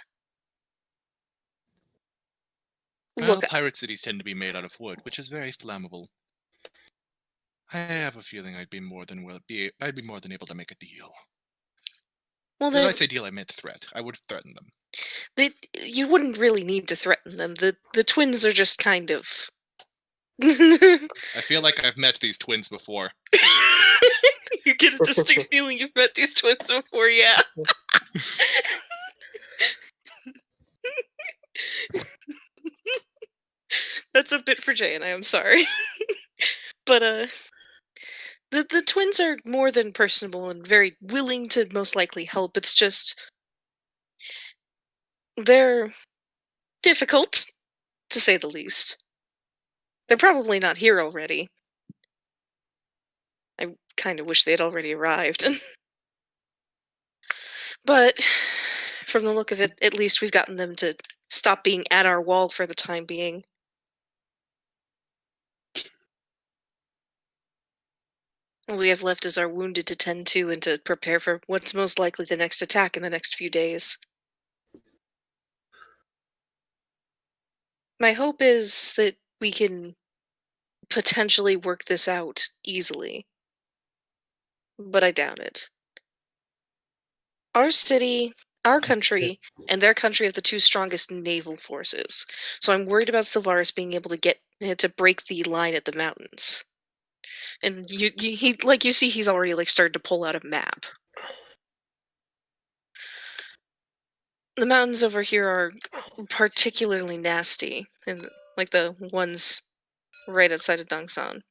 Well, Look, pirate cities tend to be made out of wood, which is very flammable. I have a feeling I'd be more than able to make a deal. well, Did I say deal? I meant threat. I would threaten them. you wouldn't really need to threaten them. The twins are just kind of. I feel like I've met these twins before. You get a distinct feeling you've met these twins before, yeah. That's a bit for Jay, and I am sorry. But the twins are more than personable and very willing to most likely help. It's just they're difficult, to say the least. They're probably not here already. I kind of wish they had already arrived. But from the look of it, at least we've gotten them to stop being at our wall for the time being. All we have left is our wounded to tend to and to prepare for what's most likely the next attack in the next few days. My hope is that we can potentially work this out easily. But I doubt it. Our city, our country, and their country have the two strongest naval forces. So I'm worried about Sylvaris being able to get to break the line at the mountains. And you see he's already like started to pull out a map. The mountains over here are particularly nasty, and like the ones right outside of Dongsan.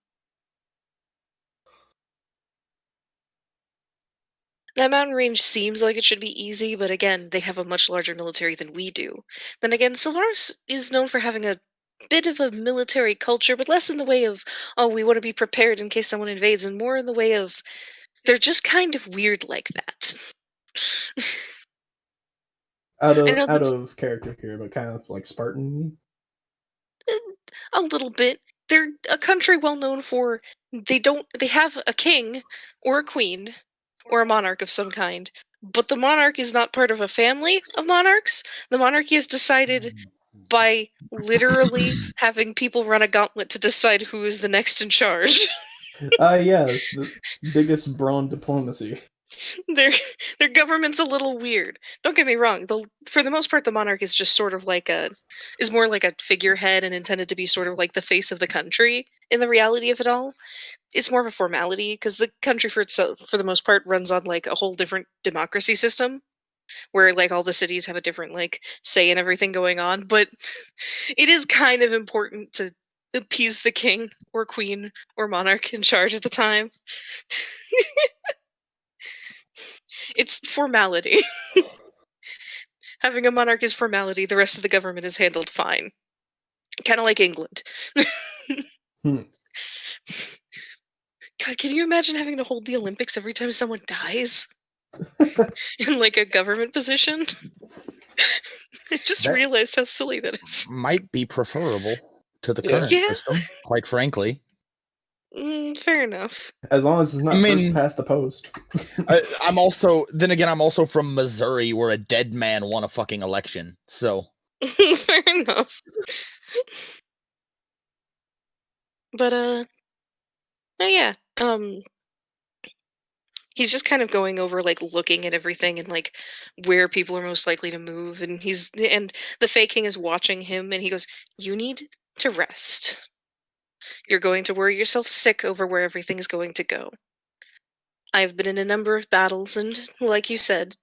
That mountain range seems like it should be easy, but again, they have a much larger military than we do. Then again, Sylvaris is known for having a bit of a military culture, but less in the way of, oh, we want to be prepared in case someone invades, and more in the way of, they're just kind of weird like that. Out I know of that's character here, but kind of like Spartan. a little bit. They're a country well known for they have a king or a queen or a monarch of some kind, but the monarch is not part of a family of monarchs. The monarchy is decided by literally having people run a gauntlet to decide who is the next in charge. Yes, the biggest brawn diplomacy. Their government's a little weird. Don't get me wrong. For the most part, the monarch is just sort of like is more like a figurehead and intended to be sort of like the face of the country. in the reality of it all, it's more of a formality because the country for itself, for the most part, runs on like a whole different democracy system where like all the cities have a different like say in everything going on. But it is kind of important to appease the king or queen or monarch in charge at the time. It's formality. Having a monarch is formality. The rest of the government is handled fine. Kind of like England. Hmm. God, can you imagine having to hold the Olympics every time someone dies? In like a government position? I just That- realized how silly that is. Might be preferable to the Yeah. current Yeah. system, quite frankly. Fair enough. As long as it's not I mean- first past the post. I'm also from Missouri, where a dead man won a fucking election. So Fair enough. But oh yeah. He's just kind of going over like looking at everything and like where people are most likely to move, and the Fey King is watching him, and he goes, "You need to rest. You're going to worry yourself sick over where everything is going to go. I've been in a number of battles, and like you said,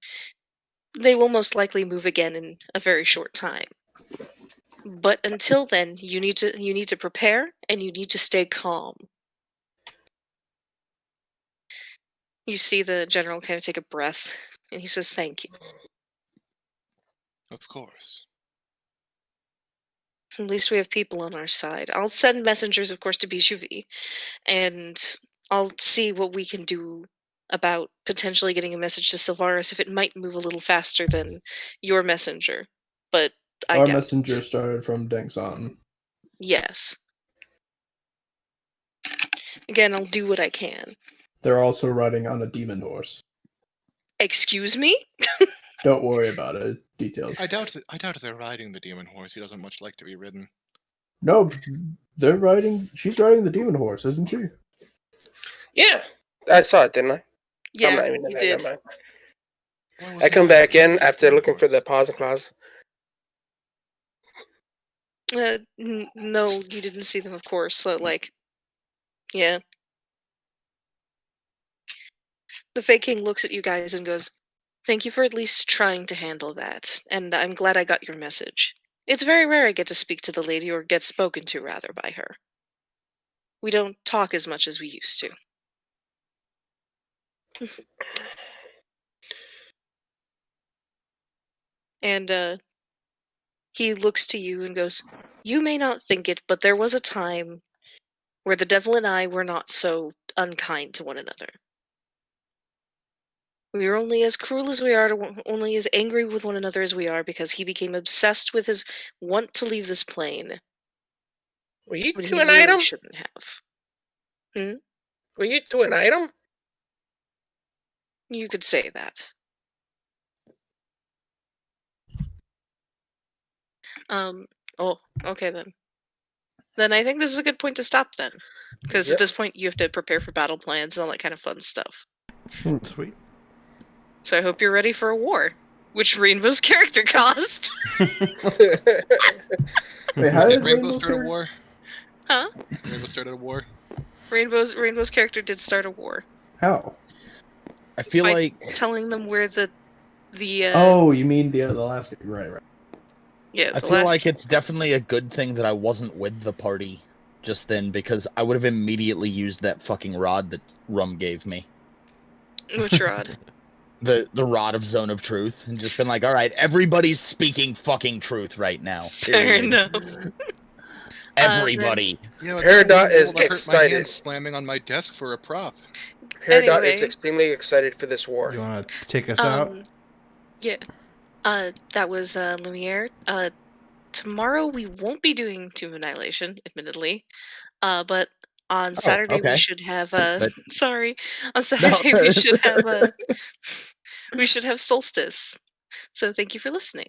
they will most likely move again in a very short time. But until then, you need to prepare, and you need to stay calm." You see the general kind of take a breath, and he says, "Thank you. Of course. At least we have people on our side. I'll send messengers, of course, to Bijouvi, and I'll see what we can do about potentially getting a message to Sylvaris if it might move a little faster than your messenger. But I Our doubt messenger it. started from Dengsan. Yes. Again, I'll do what I can. They're also riding on a demon horse. Excuse me? Don't worry about it. Details. I doubt they're riding the demon horse. He doesn't much like to be ridden. No, they're riding. She's riding the demon horse, isn't she? Yeah, I saw it, didn't I? I'm Yeah, not even in you there, did. never mind. Why was I he come riding back the in after demon looking for the horse? pause and clause. No, you didn't see them, of course. So, like, yeah. The Fey King looks at you guys and goes, "Thank you for at least trying to handle that, and I'm glad I got your message. It's very rare I get to speak to the lady, or get spoken to, rather, by her. We don't talk as much as we used to." And he looks to you and goes, "You may not think it, but there was a time where the devil and I were not so unkind to one another. We were only as cruel as we are, only as angry with one another as we are, because he became obsessed with his want to leave this plane Were you when to he an really item? shouldn't have." Were you to an item? You could say that. Oh, okay then. Then I think this is a good point to stop then. Because Yep. at this point you have to prepare for battle plans and all that kind of fun stuff. Sweet. So I hope you're ready for a war. Which Rainbow's character caused. Wait, how Did did Rainbow start a start? war? Huh? Rainbow started a war? Rainbow's character did start a war. How? I feel By like telling them where the Oh, you mean the last? Right. yeah, I the feel last like it's definitely a good thing that I wasn't with the party just then, because I would have immediately used that fucking rod that Rum gave me. which rod? The rod of Zone of Truth, and just been like, all right, everybody's speaking fucking truth right now. Fair Period. enough. Everybody. Yeah, but Peridot then I is hurt my excited. hand slamming on my desk for a prop. Peridot is Anyway. extremely excited for this war. You want to take us out? Yeah. That was Lumiere. Tomorrow we won't be doing Tomb Annihilation, admittedly. But on Saturday we okay. should have But- sorry. On Saturday we should have we should have Solstice. So thank you for listening.